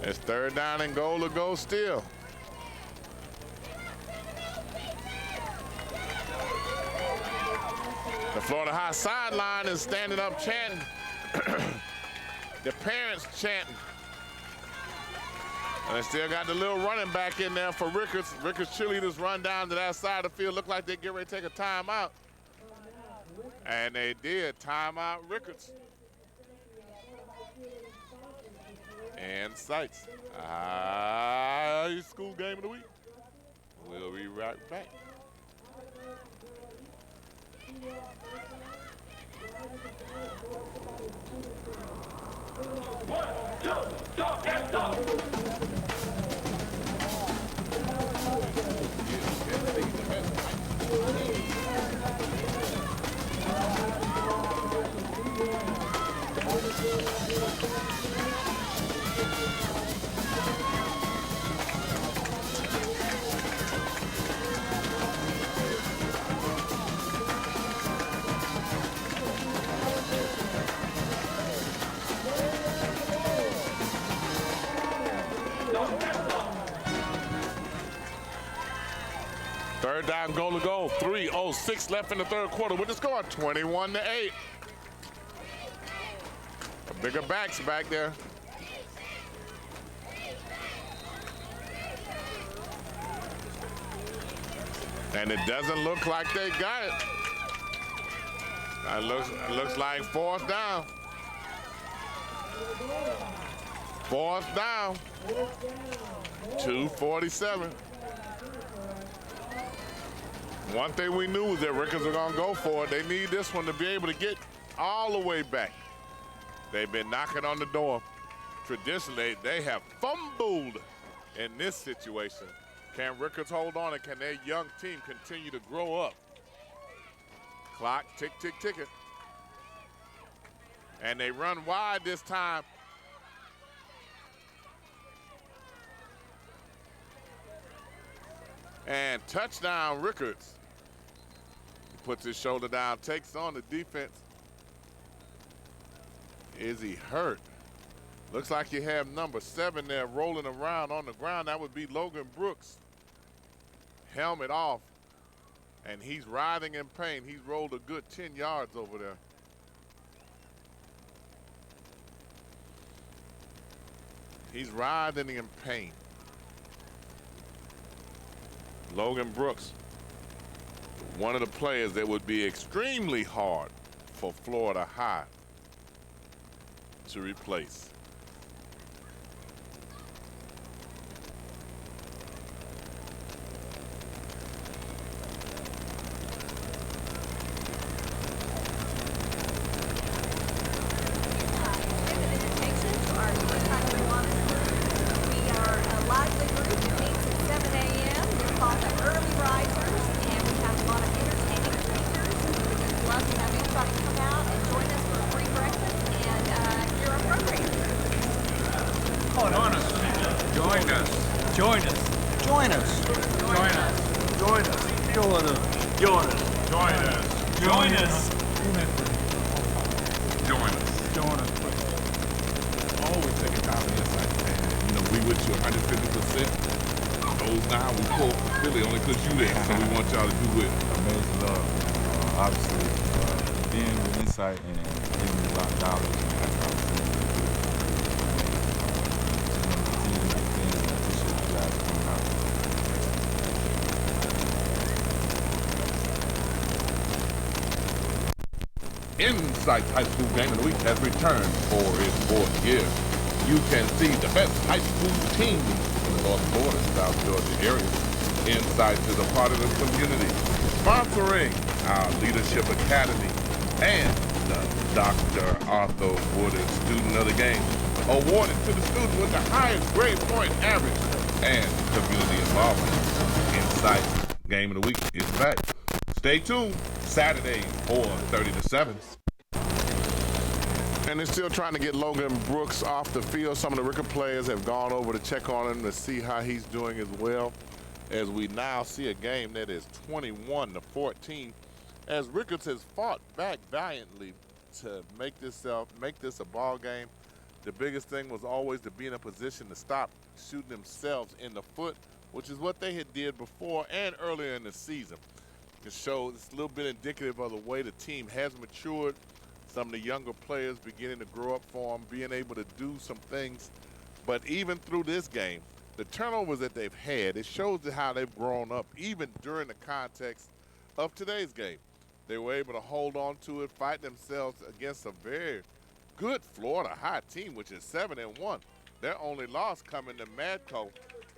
It's 3rd down and goal to go still. The Florida High sideline is standing up chanting. The parents chanting. And they still got the little running back in there for Rickards. Rickards cheerleaders run down to that side of the field. Look like they get ready to take a timeout. And they did. Timeout Rickards. And Sights. High school game of the week. We'll be right back. One, two, stop, and stop. Third down, goal to go. 3:06 left in the third quarter with the score 21-8. Bigger backs back there. And it doesn't look like they got it. It looks like fourth down. Fourth down. 2:47. One thing we knew was that Rickards were going to go for it. They need this one to be able to get all the way back. They've been knocking on the door. Traditionally, they have fumbled in this situation. Can Rickards hold on, and can their young team continue to grow up? Clock, tick, tick, ticking. And they run wide this time. And touchdown, Rickards. He puts his shoulder down, takes on the defense. Is he hurt? Looks like you have number 7 there rolling around on the ground. That would be Logan Brooks. Helmet off. And he's writhing in pain. He's rolled a good 10 yards over there. He's writhing in pain. Logan Brooks, one of the players that would be extremely hard for Florida High to replace. Insight High School Game of the Week has returned for its 4th year. You can see the best high school teams in the North Florida and South Georgia areas. Insight is a part of the community, sponsoring our Leadership Academy and the Dr. Arthur Woodard Student of the Game, awarded to the student with the highest grade point average and community involvement. Insight Game of the Week is back. Stay tuned. Saturday, 4:30 to 7. And they're still trying to get Logan Brooks off the field. Some of the Rickards players have gone over to check on him to see how he's doing as well. As we now see a game that is 21-14, as Rickards has fought back valiantly to make this a ball game. The biggest thing was always to be in a position to stop shooting themselves in the foot, which is what they had did before and earlier in the season. It shows it's a little bit indicative of the way the team has matured. Some of the younger players beginning to grow up for them, being able to do some things. But even through this game, the turnovers that they've had, it shows how they've grown up, even during the context of today's game. They were able to hold on to it, fight themselves against a very good Florida High team, which is 7-1. Their only loss coming to Madco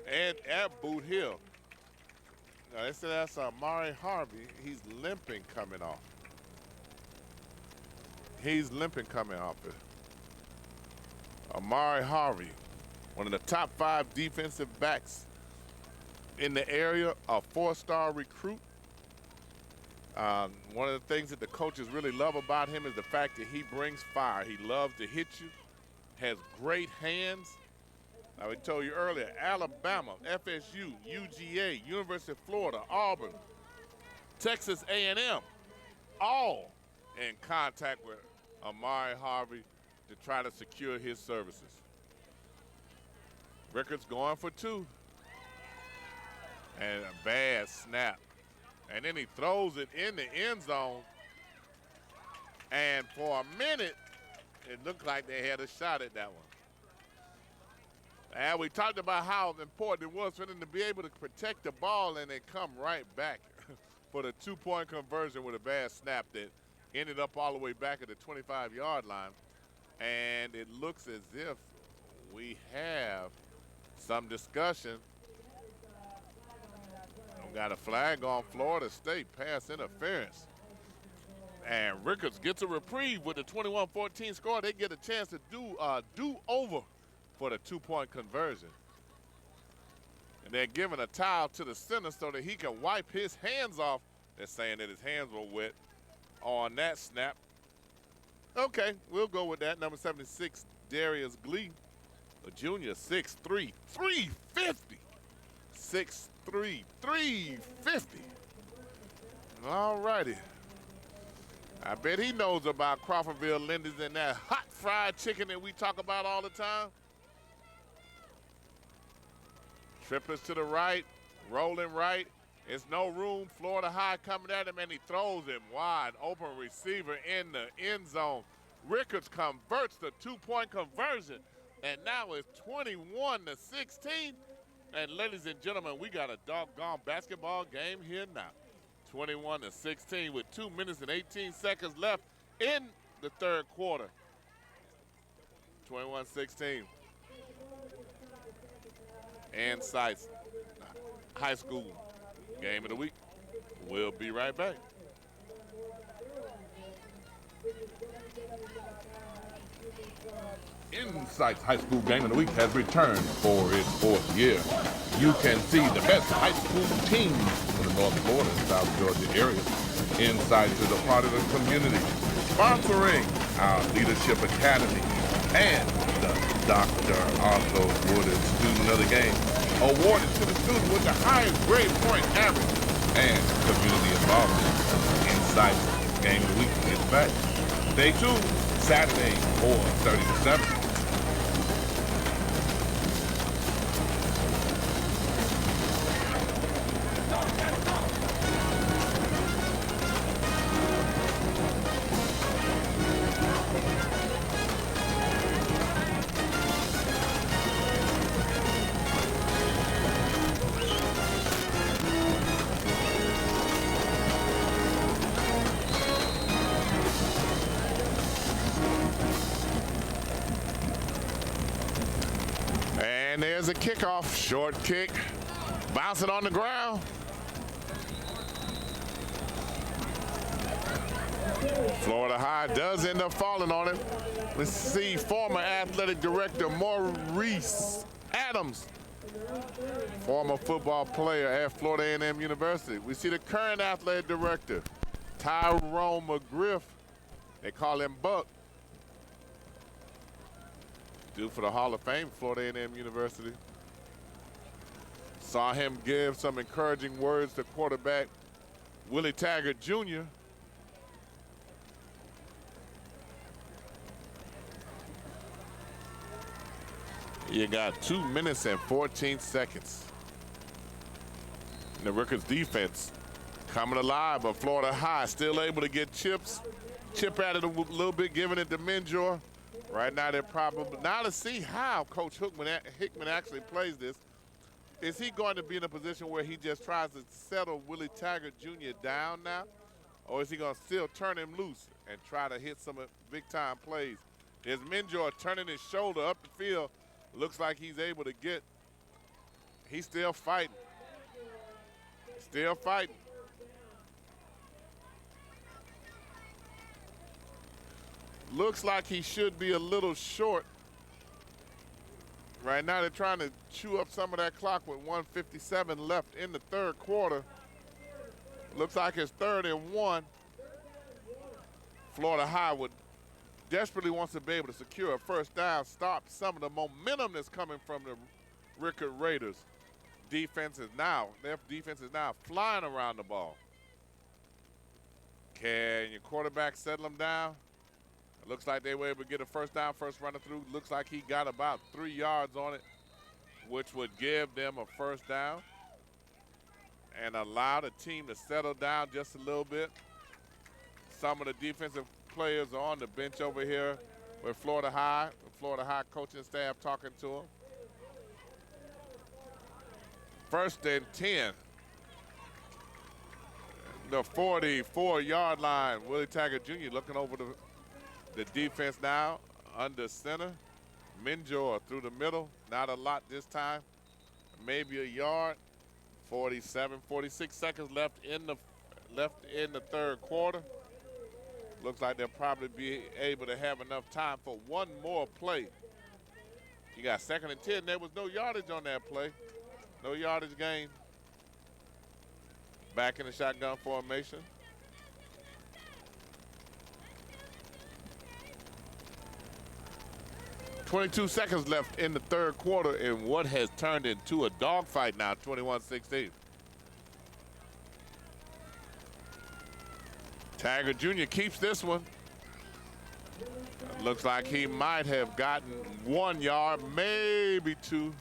and at Boot Hill. They said that's Amari Harvey. He's limping coming off. He's limping coming off it. Amari Harvey, one of the top 5 defensive backs in the area, a 4-star recruit. One of the things that the coaches really love about him is the fact that he brings fire. He loves to hit you, has great hands. I told you earlier, Alabama, FSU, UGA, University of Florida, Auburn, Texas A&M, all in contact with Amari Harvey to try to secure his services. Rickards going for 2. And a bad snap. And then he throws it in the end zone. And for a minute, it looked like they had a shot at that one. And we talked about how important it was for them to be able to protect the ball and then come right back for the 2-point conversion with a bad snap that ended up all the way back at the 25-yard line. And it looks as if we have some discussion. We got a flag on Florida State, pass interference. And Rickards gets a reprieve with the 21-14 score. They get a chance to do over for the 2-point conversion. And they're giving a towel to the center so that he can wipe his hands off. They're saying that his hands were wet on that snap. Okay, we'll go with that. Number 76, Darius Glee, a junior, 6'3", 350. 6'3", 350. All righty. I bet he knows about Crawfordville Lindy's and that hot fried chicken that we talk about all the time. Triplets to the right, rolling right. There's no room. Florida High coming at him, and he throws him wide. Open receiver in the end zone. Rickards converts the 2-point conversion, and now it's 21-16. And ladies and gentlemen, we got a doggone basketball game here now. 21-16 with 2 minutes and 18 seconds left in the third quarter. 21-16. And Sites High School game of the week. We'll be right back. Insight's High School Game of the Week has returned for its 4th year. You can see the best high school teams in the North Florida and South Georgia area. Insights is a part of the community, sponsoring our Leadership Academy and the Dr. Arthur Woodard Student of the Game, awarded to the student with the highest grade point average and community involvement. Insights Game of the Week is back. Stay tuned, Saturday, 4:30 to 7. And there's a kickoff, short kick, bouncing on the ground. Florida High does end up falling on him. Let's see former athletic director Maurice Adams, former football player at Florida A&M University. We see the current athletic director, Tyrone McGriff. They call him Buck. Due for the Hall of Fame, Florida A&M University. Saw him give some encouraging words to quarterback Willie Taggart Jr. You got 2 minutes and 14 seconds. And the Rickards defense coming alive, but Florida High still able to get chip at it a little bit, giving it to Menjor. Right now, they're probably, now to see how Coach Hickman actually plays this, is he going to be in a position where he just tries to settle Willie Taggart Jr. down now? Or is he going to still turn him loose and try to hit some big-time plays? There's Menjor turning his shoulder up the field. Looks like he's able to get, he's still fighting. Still fighting. Looks like he should be a little short. Right now they're trying to chew up some of that clock with 1:57 left in the third quarter. Looks like it's 3rd and 1. Florida High desperately wants to be able to secure a first down, stop some of the momentum that's coming from the Rickards Raiders. Their defense is now flying around the ball. Can your quarterback settle them down? It looks like they were able to get a first down, first runner through. Looks like he got about 3 yards on it, which would give them a first down and allow the team to settle down just a little bit. Some of the defensive players are on the bench over here with Florida High. The Florida High coaching staff talking to them. 1st and 10. The 44-yard line. Willie Taggart Jr. looking over the defense now under center. Minjor through the middle. Not a lot this time. Maybe a yard. 46 seconds left in the third quarter. Looks like they'll probably be able to have enough time for one more play. You got 2nd and 10. There was no yardage on that play. No yardage gain. Back in the shotgun formation. .22 seconds left in the third quarter in what has turned into a dogfight now, 21-16. Taggart Jr. keeps this one. Looks like he might have gotten 1 yard, maybe 2.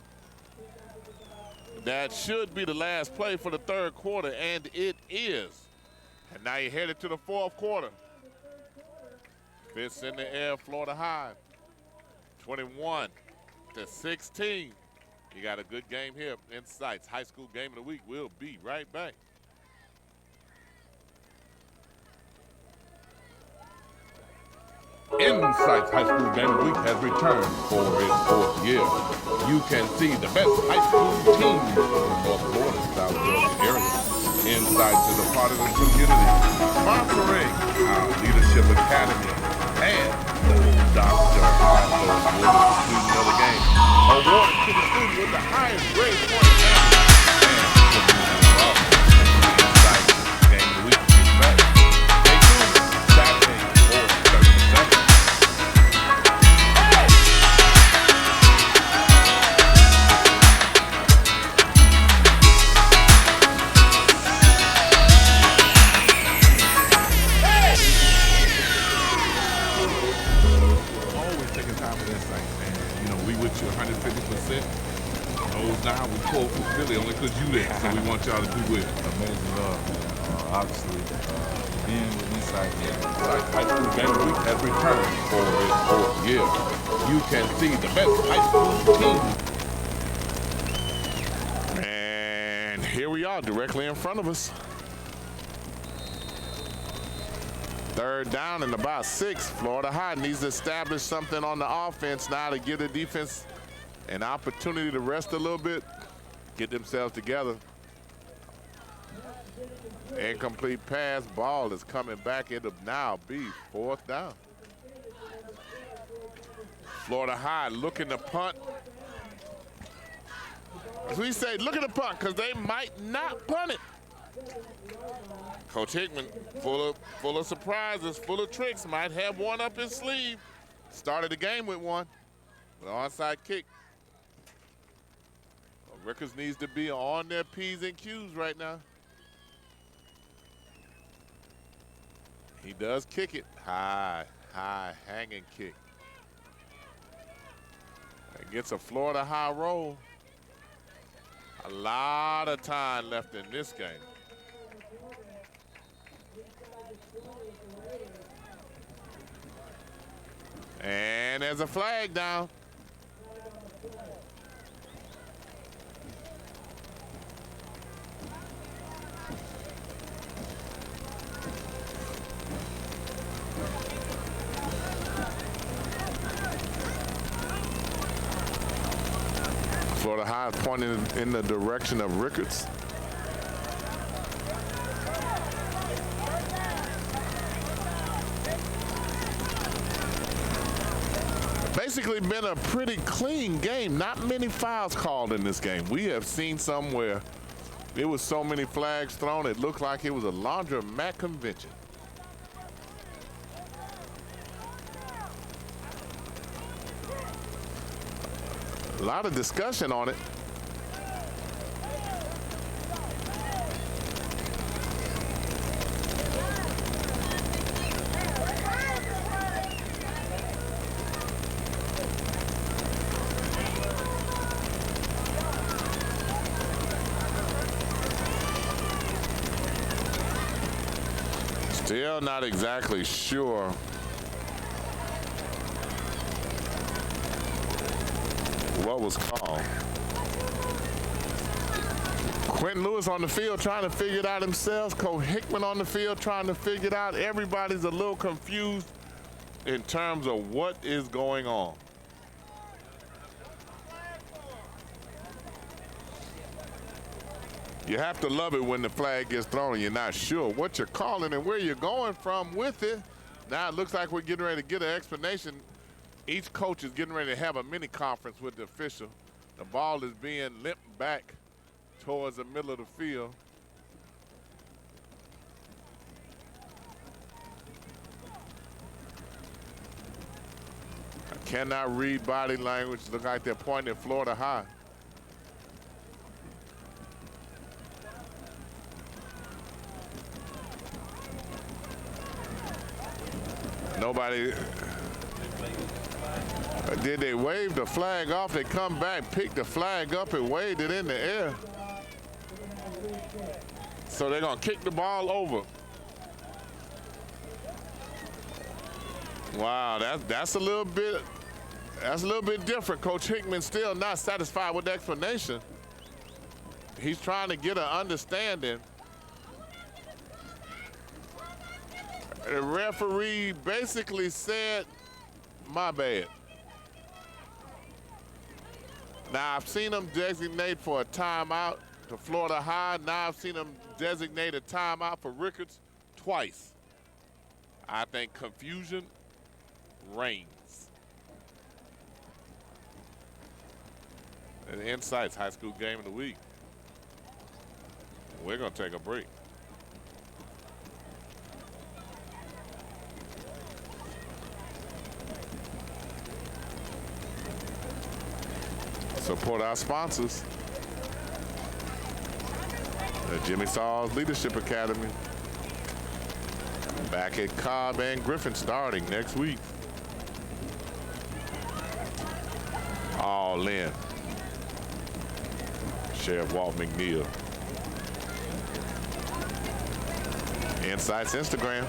That should be the last play for the third quarter, and it is. And now you're headed to the fourth quarter. Fists in the air, Florida High. 21-16. You got a good game here. Insights High School Game of the Week. We'll be right back. Insights High School Game of the Week has returned for its 4th year. You can see the best high school teams in North Florida and South Georgia area. Insights is a part of the community, sponsoring our Leadership Academy and Dr. Arthur Wood, student of the game, awarded to the student with the highest grade point average and community involvement. Insights Game of the Week is back. Stay tuned. Saturday, 4:37. Now we pull from Philly only because you there, so we want y'all to do it. Amazing love, man. Obviously, being with Insight High School Game of the Week has returned for its 4th year. You can see the best high school team. And here we are, directly in front of us. 3rd down and about 6. Florida High needs to establish something on the offense now to give the defense an opportunity to rest a little bit, get themselves together. Incomplete pass, ball is coming back. It'll now be 4th down. Florida High looking to punt. As we say, look at the punt, because they might not punt it. Coach Hickman, full of surprises, full of tricks, might have one up his sleeve. Started the game with one, an onside kick. Rickards needs to be on their P's and Q's right now. He does kick it. High hanging kick. And gets a Florida High roll. A lot of time left in this game. And there's a flag down. Florida High is pointing in the direction of Rickards. basically been a pretty clean game. Not many fouls called in this game. We have seen some where there was so many flags thrown, it looked like it was a laundromat convention. A lot of discussion on it. Still not exactly sure what was called. Quentin Lewis on the field trying to figure it out himself. Coach Hickman on the field trying to figure it out. Everybody's a little confused in terms of what is going on. You have to love it when the flag gets thrown and you're not sure what you're calling and where you're going from with it. Now it looks like we're getting ready to get an explanation. Each coach is getting ready to have a mini conference with the official. The ball is being limped back towards the middle of the field. I cannot read body language. Look like they're pointing at Florida High. Nobody, did they wave the flag off? They come back, pick the flag up and waved it in the air. So they're gonna kick the ball over. Wow, that's a little bit different. Coach Hickman still not satisfied with the explanation. He's trying to get an understanding. The referee basically said, my bad. Now, I've seen him designate for a timeout to Florida High. Now I've seen him designate a timeout for Rickards twice. I think confusion reigns. And Insights High School Game of the Week. We're going to take a break. Support our sponsors. The Jimmy Saw's Leadership Academy. Back at Cobb and Griffin starting next week. All in. Sheriff Walt McNeil. Insights Instagram.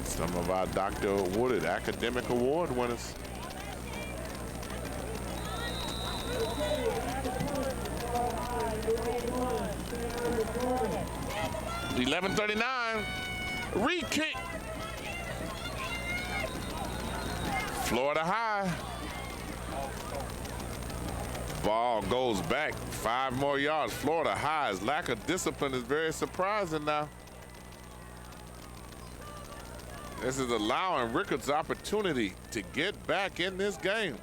Some of our Dr. Woodard Academic Award winners. 11:39, re-kick. Florida High. Ball goes back 5 more yards. Florida High's lack of discipline is very surprising now. This is allowing Rickards opportunity to get back in this game.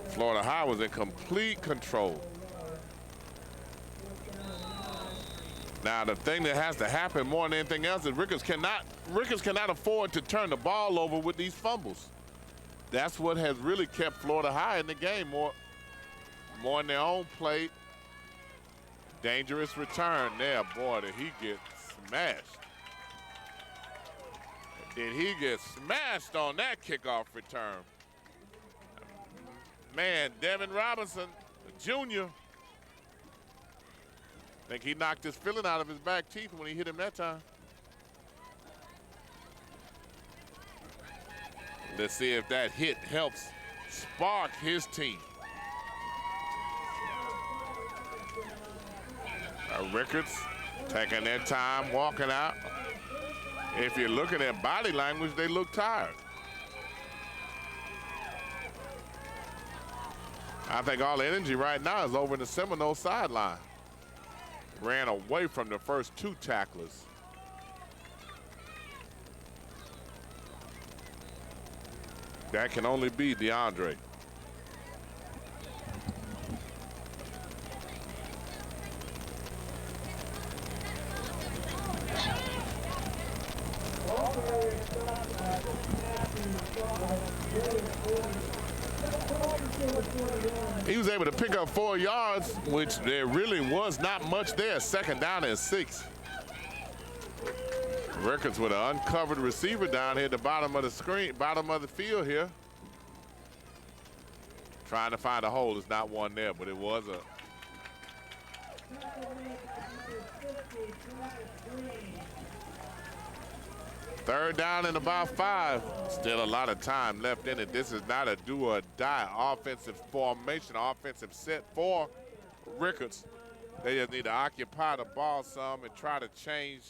Florida High was in complete control. Now, the thing that has to happen more than anything else is Rickards cannot afford to turn the ball over with these fumbles. That's what has really kept Florida High in the game, more in their own plate. Dangerous return there. Boy, did he get smashed. Did he get smashed on that kickoff return? Man, Devin Robinson, Jr., I think he knocked his filling out of his back teeth when he hit him that time. Let's see if that hit helps spark his team. Rickards taking their time walking out. If you're looking at body language, they look tired. I think all the energy right now is over in the Seminole sideline. Ran away from the first 2 tacklers. That can only be DeAndre. He was able to pick up 4 yards, which there really was not much there. 2nd down and 6. Rickards with an uncovered receiver down here at the bottom of the screen, bottom of the field here. Trying to find a hole. There's not one there, but it was a. Third down and about 5. Still a lot of time left in it. This is not a do or die offensive formation, offensive set for Rickards. They just need to occupy the ball some and try to change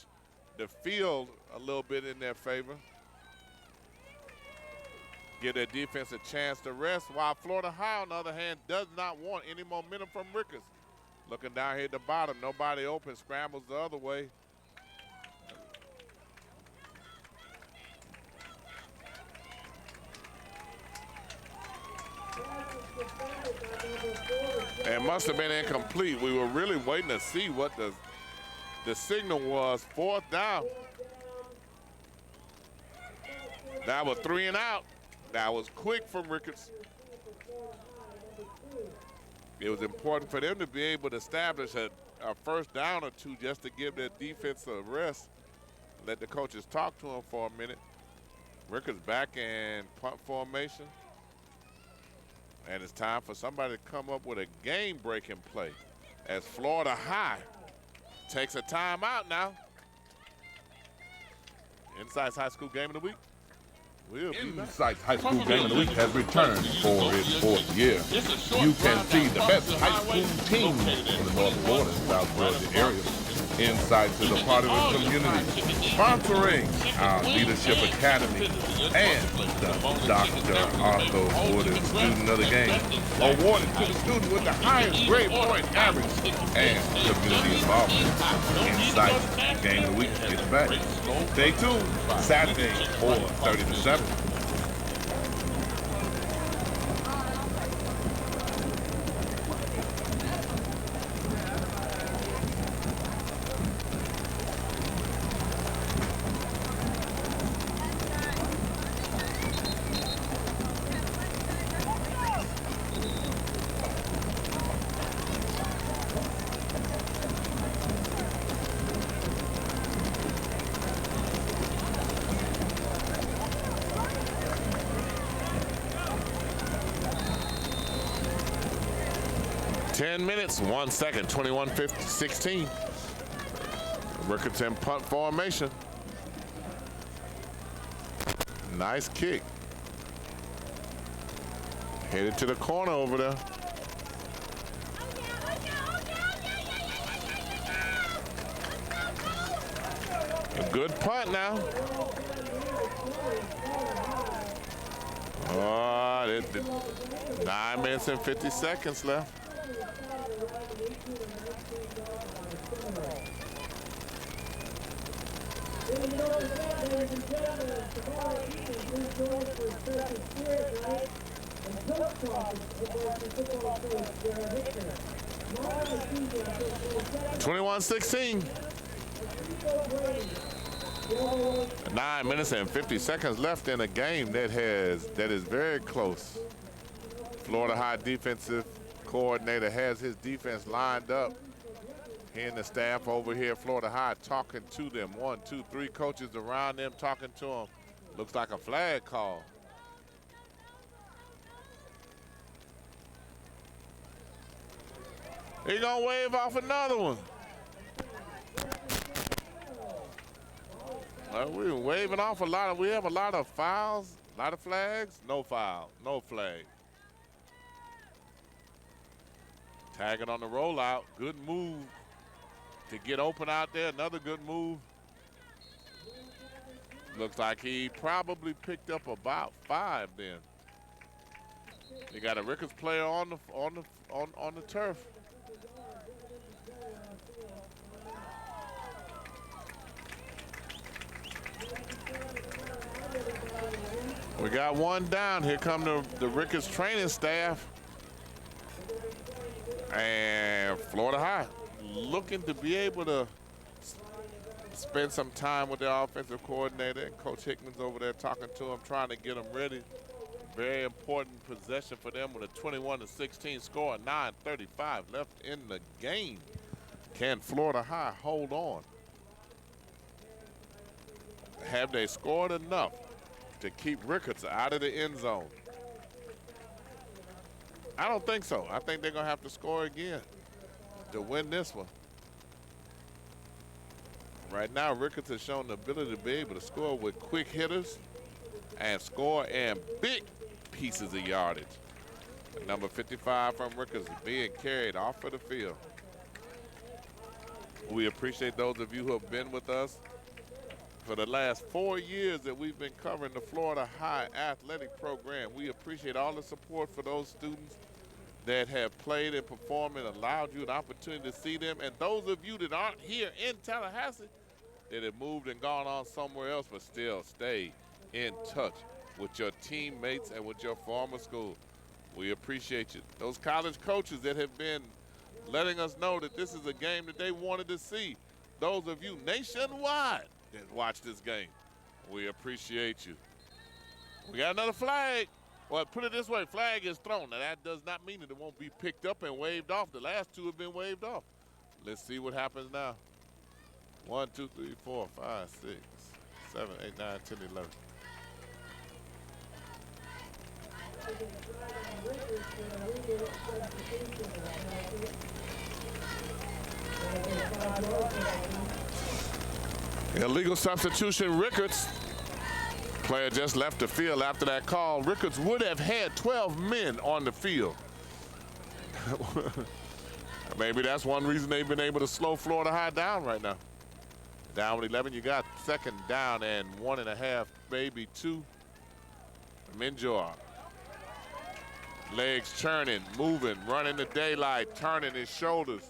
the field a little bit in their favor. Give their defense a chance to rest, while Florida High, on the other hand, does not want any momentum from Rickards. Looking down here at the bottom, nobody open, scrambles the other way. It must have been incomplete. We were really waiting to see what the signal was. 4th down. That was 3 and out. That was quick from Rickards. It was important for them to be able to establish a 1st down or 2 just to give their defense a rest. Let the coaches talk to them for a minute. Rickards back in punt formation. And it's time for somebody to come up with a game-breaking play as Florida High takes a timeout now. Insight's High School Game of the Week. Insight's High School Game of the Week has returned for its 4th year. You can see the best high school teams in the North Florida and South Georgia area. Insights is a part of the community, sponsoring our Leadership Academy and the Dr. Arthur Wood Student of the Game, awarded to the student with the highest grade point average and community involvement. Insights Game of the Week gets back. Stay tuned, Saturday, 4:30 to 7. 10 minutes, 1 second, 21-16. Rickards in punt formation. Nice kick. Headed to the corner over there. A good punt now. Oh, 9 minutes and 50 seconds left. (21-16). 9 minutes and 50 seconds left in a game that is very close. Florida High defensive coordinator has his defense lined up. He and the staff over here at Florida High talking to them. 1, 2, 3 coaches around them talking to them. Looks like a flag call. He's gonna wave off another one. We're waving off a lot of, we have a lot of fouls, a lot of flags. No foul, no flag. Tagging on the rollout, good move to get open out there, another good move. Looks like he probably picked up about 5 then. You got a Rickards player on the turf. We got one down. Here come the Rickards training staff. And Florida High looking to be able to spend some time with their offensive coordinator. And Coach Hickman's over there talking to them, trying to get them ready. Very important possession for them with a 21-16 score, 9:35 left in the game. Can Florida High hold on? Have they scored enough to keep Rickards out of the end zone? I don't think so. I think they're going to have to score again to win this one. Right now, Rickards has shown the ability to be able to score with quick hitters and score in big pieces of yardage. Number 55 from Rickards is being carried off of the field. We appreciate those of you who have been with us for the last 4 years that we've been covering the Florida High athletic program. We appreciate all the support for those students that have played and performed and allowed you an opportunity to see them. And those of you that aren't here in Tallahassee, that have moved and gone on somewhere else, but still stay in touch with your teammates and with your former school. We appreciate you. Those college coaches that have been letting us know that this is a game that they wanted to see. Those of you nationwide that watch this game, we appreciate you. We got another flag. Well, put it this way, flag is thrown. Now, that does not mean that it won't be picked up and waved off. The last two have been waved off. Let's see what happens now. 1, 2, 3, 4, 5, 6, 7, 8, 9, 10, 11. Illegal substitution, Rickards. Player just left the field after that call. Rickards would have had 12 men on the field. Maybe that's one reason they've been able to slow Florida High down right now. Down with 11, you got second down and 1.5, maybe 2. Minjor. Legs churning, moving, running the daylight, turning his shoulders.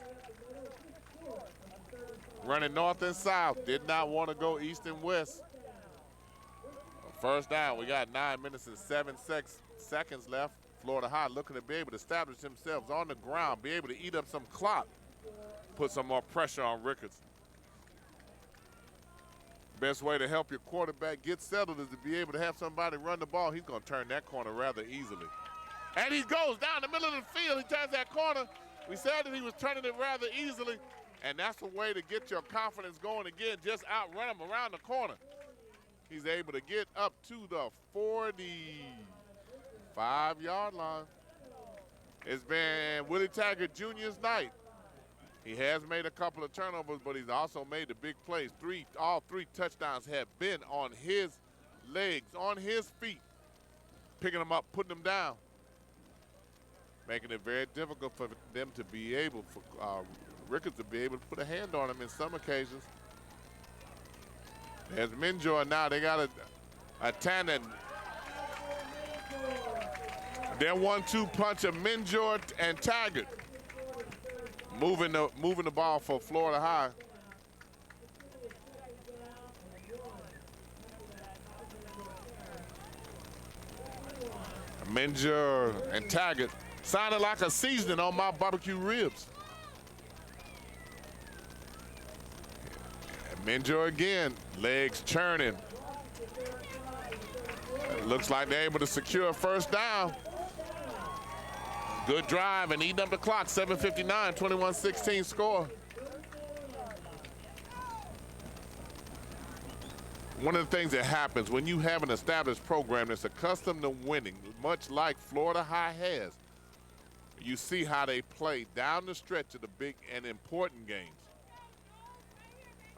Running north and south, did not want to go east and west. First down, we got 9 minutes and 7 seconds left. Florida High looking to be able to establish themselves on the ground, be able to eat up some clock, put some more pressure on Rickards. Best way to help your quarterback get settled is to be able to have somebody run the ball. He's going to turn that corner rather easily. And he goes down the middle of the field. He turns that corner. We said that he was turning it rather easily, and that's the way to get your confidence going again. Just outrun him around the corner. He's able to get up to the 45-yard line. It's been Willie Taggart Jr.'s night. He has made a couple of turnovers, but he's also made the big plays. All three touchdowns have been on his legs, on his feet, picking them up, putting them down, making it very difficult for them to be able, for Rickards to be able to put a hand on him in some occasions. There's Minjor now. They got a tandem. Their 1-2 punch of Minjor and Taggart. Moving the ball for Florida High. Minjor and Taggart sounded like a seasoning on my barbecue ribs. Minjor again, legs churning. It looks like they're able to secure a first down. Good drive and eating up the clock, 7:59, 21-16 score. One of the things that happens when you have an established program that's accustomed to winning, much like Florida High has, you see how they play down the stretch of the big and important games.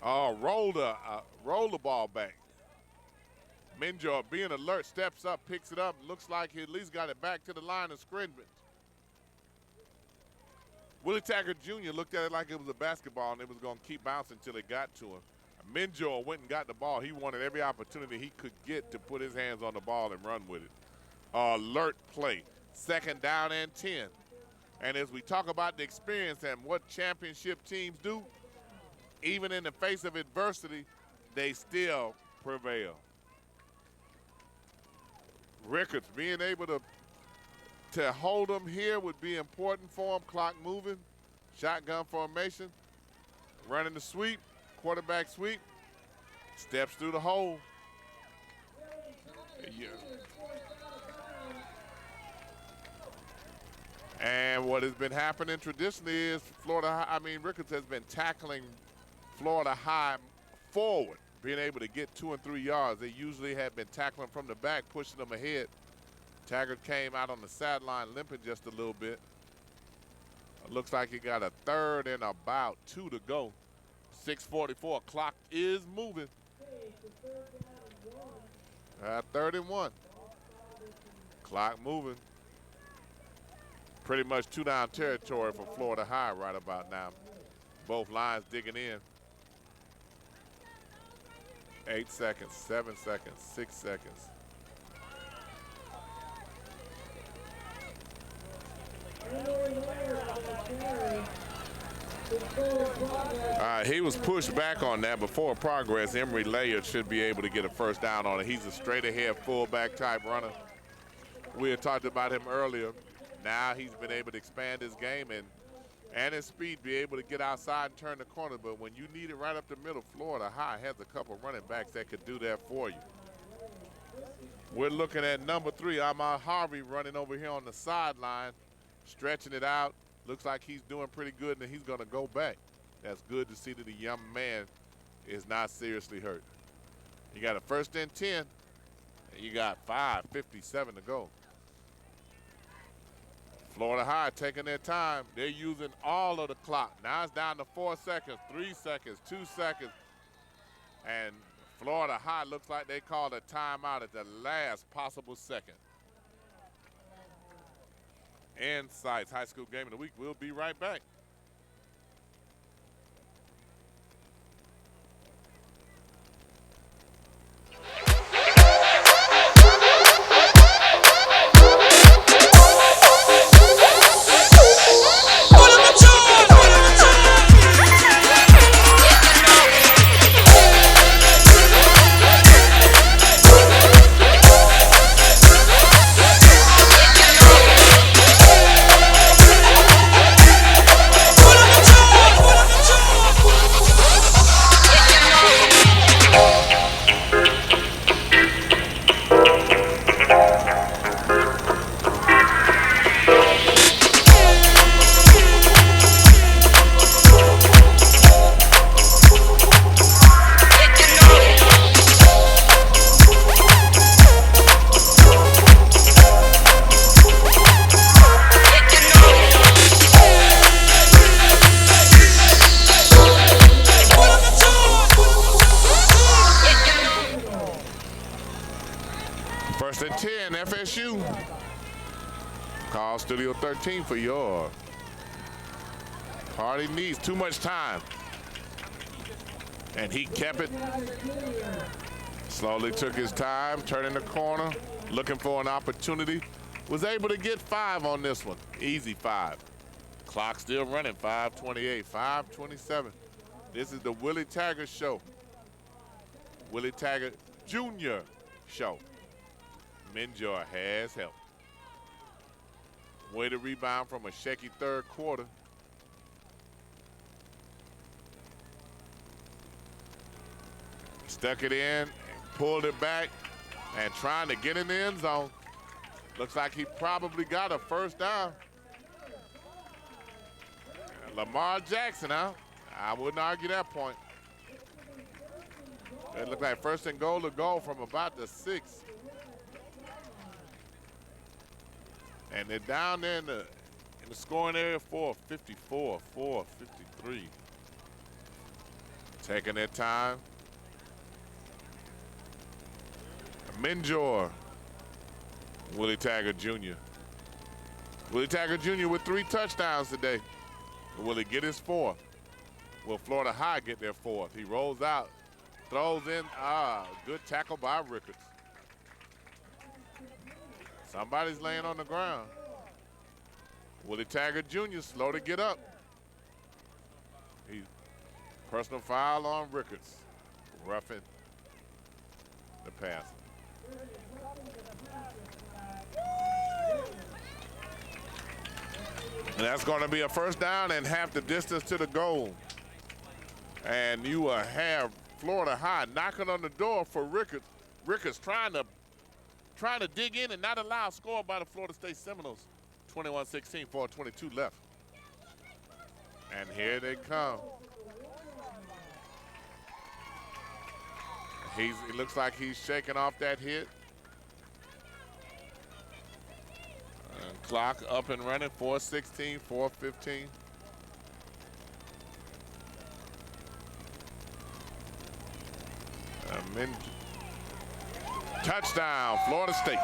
Roll the ball back. Minjor, being alert, steps up, picks it up, looks like he at least got it back to the line of scrimmage. Willie Taggart Jr. looked at it like it was a basketball and it was going to keep bouncing until it got to him. Minjor went and got the ball. He wanted every opportunity he could get to put his hands on the ball and run with it. Alert play. Second down and 10. And as we talk about the experience and what championship teams do, even in the face of adversity, they still prevail. Rickards being able to hold them here would be important for him. Clock moving, shotgun formation, running the sweep, quarterback sweep, steps through the hole. Yeah. And what has been happening traditionally is Rickards has been tackling Florida High forward, being able to get 2 and 3 yards. They usually have been tackling from the back, pushing them ahead. Taggart came out on the sideline limping just a little bit. It looks like he got a 3rd and about 2 to go. 6:44, clock is moving. 3rd and 1. Clock moving. Pretty much 2-down territory for Florida High right about now. Both lines digging in. 8 seconds, 7 seconds, 6 seconds. He was pushed back on that before progress. Emory Layard should be able to get a first down on it. He's a straight ahead fullback type runner. We had talked about him earlier. Now he's been able to expand his game and his speed, be able to get outside and turn the corner. But when you need it right up the middle, Florida High has a couple running backs that could do that for you. We're looking at number 3, Ahmad Harvey, running over here on the sideline, stretching it out. Looks like he's doing pretty good, and he's going to go back. That's good to see that the young man is not seriously hurt. You got a 1st and 10, and you got 5:57 to go. Florida High taking their time. They're using all of the clock. Now it's down to 4 seconds, 3 seconds, 2 seconds. And Florida High looks like they called a timeout at the last possible second. Insights High School Game of the Week. We'll be right back. Call Studio 13 for your party needs too much time. And he kept it. Slowly took his time, turning the corner, looking for an opportunity. Was able to get 5 on this one. Easy 5. Clock still running, 5:28, 5:27. This is the Willie Taggart Show. Willie Taggart Jr. Show. Minjor has help. Way to rebound from a shaky 3rd quarter. Stuck it in, pulled it back, and trying to get in the end zone. Looks like he probably got a first down. Lamar Jackson, huh? I wouldn't argue that point. It looked like 1st and goal to go from about the 6. And they're down there in the scoring area, 4:54, 4:53. Taking their time. Minjor, Willie Taggart Jr. Willie Taggart Jr. with 3 touchdowns today. Will he get his 4th? Will Florida High get their 4th? He rolls out, throws in. Good tackle by Rickards. Somebody's laying on the ground. Willie Taggart Jr. slow to get up. Personal foul on Rickards. Roughing the pass. And that's going to be a first down and half the distance to the goal. And you will have Florida High knocking on the door for Rickards. Rickards trying to dig in and not allow a score by the Florida State Seminoles. 21-16, 4:22 left. And here they come. It looks like he's shaking off that hit. Clock up and running, 4:16, 4:15. Touchdown, Florida State.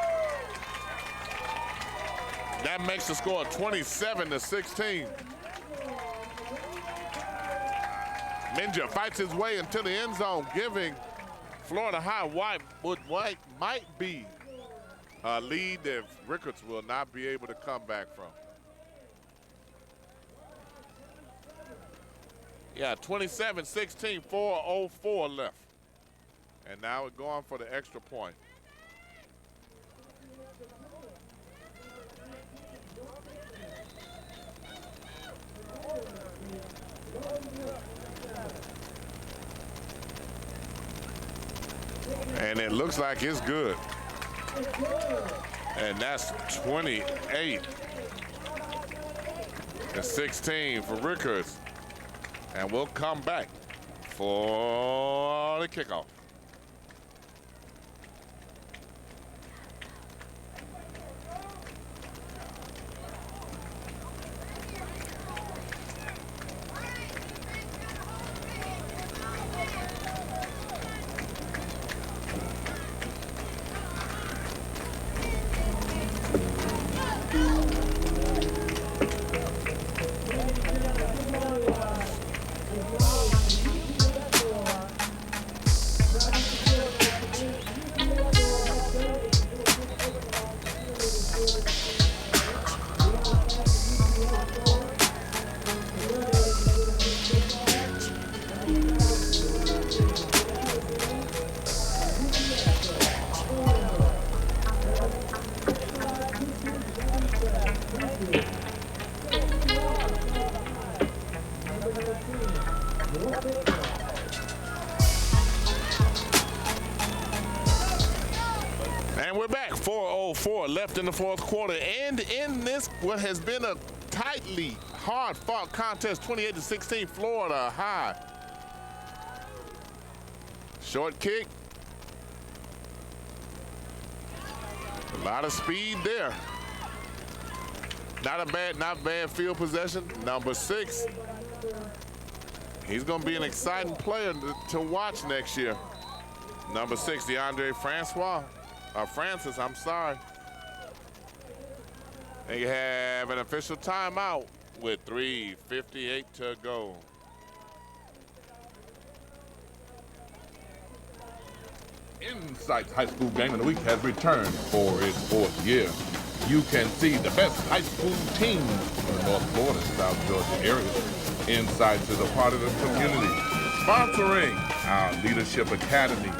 That makes the score 27-16. Minja fights his way into the end zone, giving Florida High what might be a lead that Rickards will not be able to come back from. Yeah, 27-16, 4:04 left. And now we're going for the extra point. And it looks like it's good. And that's 28-16 for Rickards. And we'll come back for the kickoff. And we're back, 4:04 left in the fourth quarter. And in this, what has been a tightly hard-fought contest, 28-16, Florida High. Short kick. A lot of speed there. Not bad field possession. Number 6. He's going to be an exciting player to watch next year. Number 6, DeAndre Francis, I'm sorry. They have an official timeout with 3:58 to go. Insight's High School Game of the Week has returned for its 4th year. You can see the best high school teams in the North Florida and South Georgia areas. Insights is a part of the community, sponsoring our Leadership Academy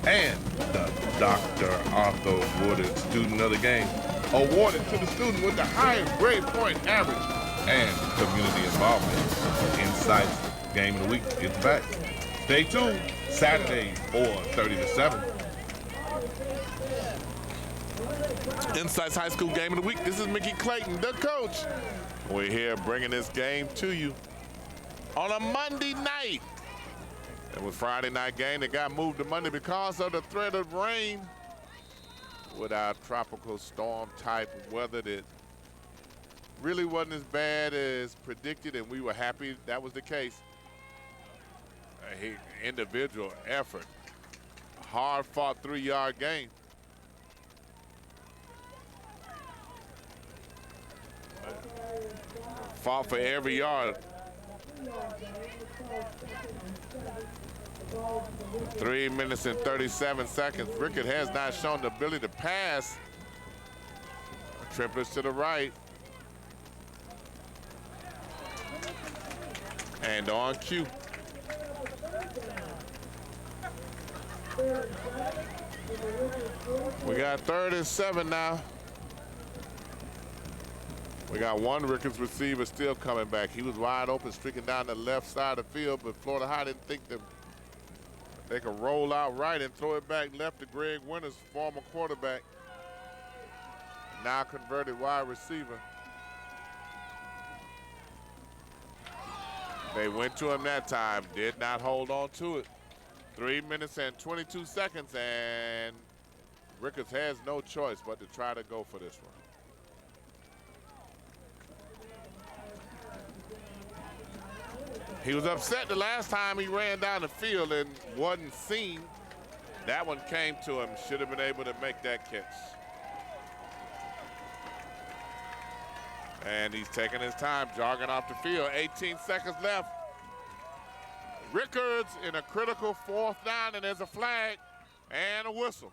and the Dr. Arthur Woodard Student of the Game, awarded to the student with the highest grade point average and community involvement. Insights Game of the Week is back. Stay tuned, Saturday, 4:30 to 7. Insight's High School Game of the Week. This is Mickey Clayton, the coach. We're here bringing this game to you on a Monday night. It was Friday night game that got moved to Monday because of the threat of rain with our tropical storm type weather that really wasn't as bad as predicted, and we were happy that was the case. Individual effort, hard-fought 3-yard game. Fought for every yard. 3 minutes and 37 seconds. Rickard has not shown the ability to pass. Triplets to the right. And on cue. We got 3rd and 7 now. We got one Rickards receiver still coming back. He was wide open, streaking down the left side of the field, but Florida High didn't think that they could roll out right and throw it back left to Greg Winters, former quarterback, now converted wide receiver. They went to him that time, did not hold on to it. 3 minutes and 22 seconds, and Rickards has no choice but to try to go for this one. He was upset the last time he ran down the field and wasn't seen. That one came to him, should have been able to make that catch. And he's taking his time, jogging off the field. 18 seconds left. Rickards in a critical 4th down, and there's a flag and a whistle.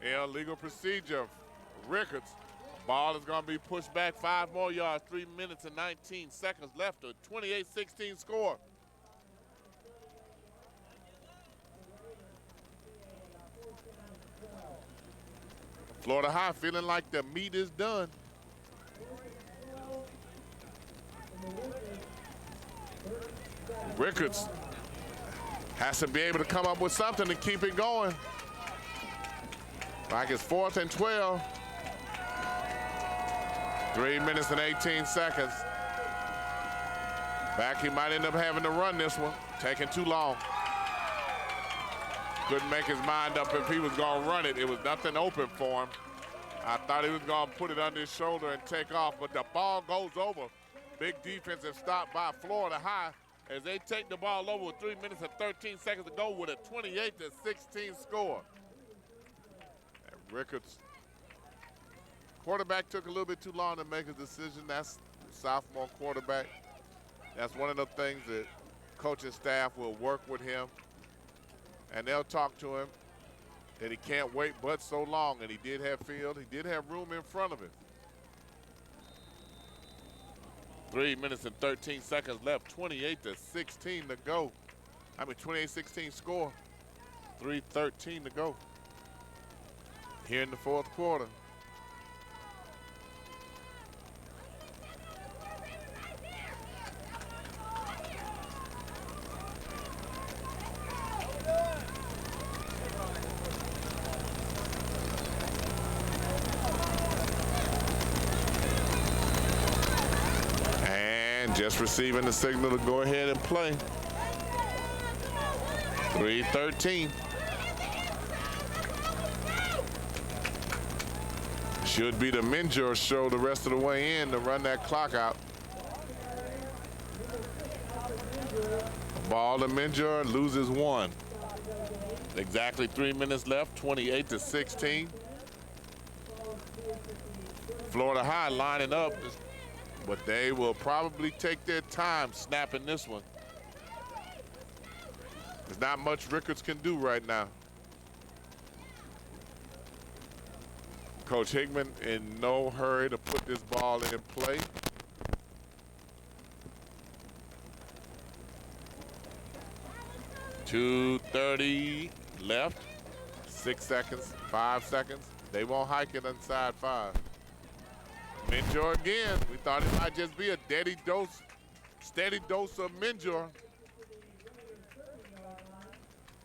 Illegal procedure. Rickards. Ball is going to be pushed back 5 more yards. 3 minutes and 19 seconds left. A 28-16 score. Florida High feeling like the meat is done. Rickards has to be able to come up with something to keep it going. Like it's 4th and 12. 3 minutes and 18 seconds. Back, he might end up having to run this one. Taking too long. Couldn't make his mind up if he was going to run it. It was nothing open for him. I thought he was going to put it under his shoulder and take off, but the ball goes over. Big defensive stop by Florida High as they take the ball over with 3 minutes and 13 seconds to go with a 28-16 score. And Rickards, quarterback took a little bit too long to make a decision. That's the sophomore quarterback. That's one of the things that coaching staff will work with him, and they'll talk to him that he can't wait but so long, and he did have field. He did have room in front of him. 3 minutes and 13 seconds left, 28-16 to go. 28-16 score, 3:13 to go here in the 4th quarter. Just receiving the signal to go ahead and play. 3:13. Should be the Minjur show the rest of the way in to run that clock out. Ball to Minjur, loses 1. Exactly 3 minutes left, 28-16. Florida High lining up, but they will probably take their time snapping this one. There's not much Rickards can do right now. Coach Hickman in no hurry to put this ball in play. .230 left, 6 seconds, 5 seconds. They won't hike it inside 5. Minjur again. We thought it might just be a steady dose of Minjur.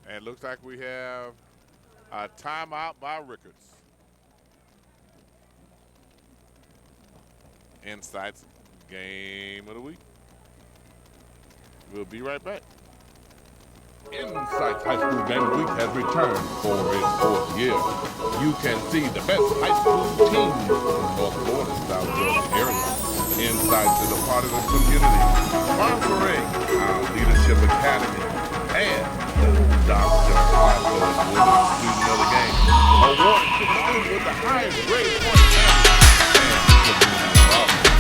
And looks like we have a timeout by Rickards. Insights game of the week. We'll be right back. Insights High School Game of the Week has returned for its 4th year. You can see the best high school teams in North Florida and South Georgia area. Insights is a part of the community, sponsoring our Leadership Academy and Dr. Arthur Woodard Student of the Game, awarded to the student with the highest grade point average and community involvement.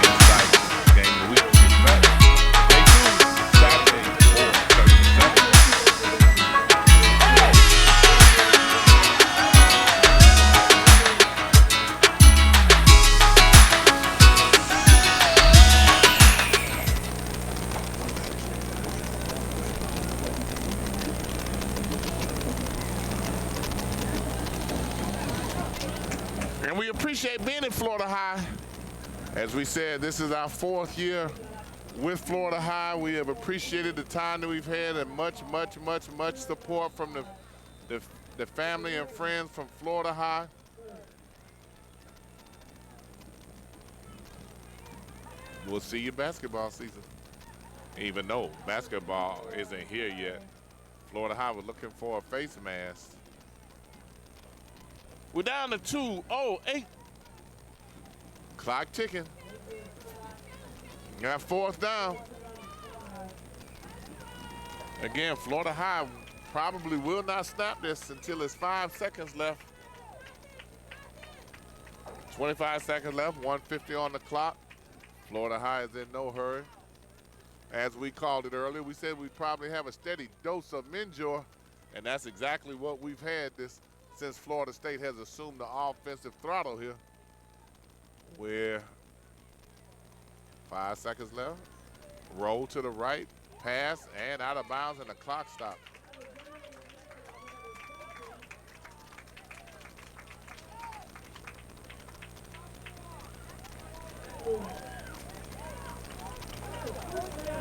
Insights Game of the Week is back. Stay tuned Saturday, 4:37. we appreciate being in Florida High. As we said, this is our 4th year with Florida High. We have appreciated the time that we've had and much support from the family and friends from Florida High. We'll see you basketball season. Even though basketball isn't here yet, Florida High was looking for a face mask. We're down to 2:08. Clock ticking. Got 4th down. Again, Florida High probably will not snap this until it's 5 seconds left. 25 seconds left, 1:50 on the clock. Florida High is in no hurry. As we called it earlier, we said we'd probably have a steady dose of Minjor, and that's exactly what we've had since Florida State has assumed the offensive throttle here. Where 5 seconds left, roll to the right, pass, and out of bounds, and the clock stops.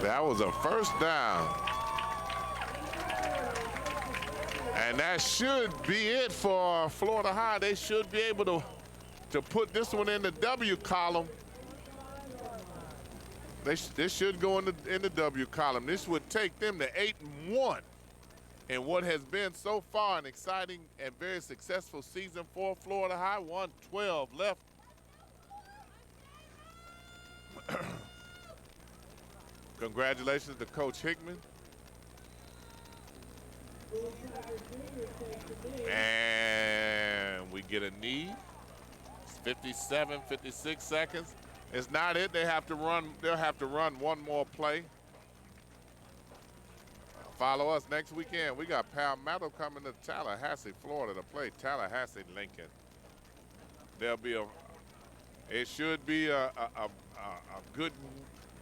That was a first down. And that should be it for Florida High. They should be able to put this one in the W column. This should go in the W column. This would take them to 8-1 in what has been so far an exciting and very successful season for Florida High. 1:12 left. Congratulations to Coach Hickman. And we get a knee. It's 57, 56 seconds. It's not it. They'll have to run one more play. Follow us next weekend. We got Palmetto coming to Tallahassee, Florida to play Tallahassee Lincoln. It should be a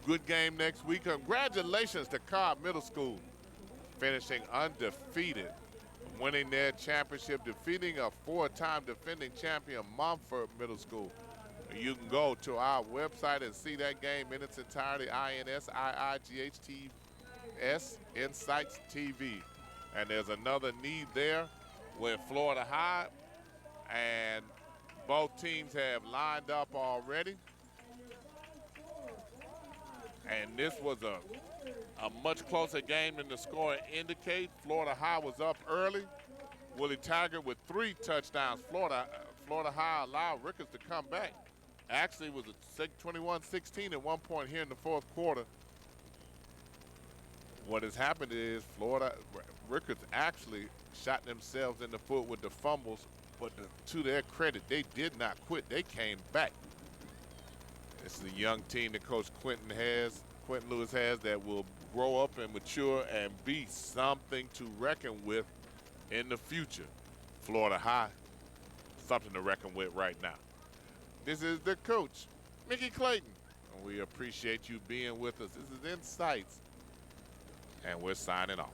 good game next week. Congratulations to Cobb Middle School, finishing undefeated, winning their championship, defeating a 4-time defending champion, Mumford Middle School. You can go to our website and see that game in its entirety, INSIIGHTS, Insights TV. And there's another need there with Florida High, and both teams have lined up already. And this was a much closer game than the score indicates. Florida High was up early. Willie Taggart with 3 touchdowns. Florida High allowed Rickards to come back. Actually, it was a 21-16 at one point here in the 4th quarter. What has happened is Rickards actually shot themselves in the foot with the fumbles, but to their credit, they did not quit. They came back. This is a young team that Coach Quentin Lewis has, that will grow up and mature and be something to reckon with in the future. Florida High, something to reckon with right now. This is the coach, Mickey Clayton. And we appreciate you being with us. This is Insights, and we're signing off.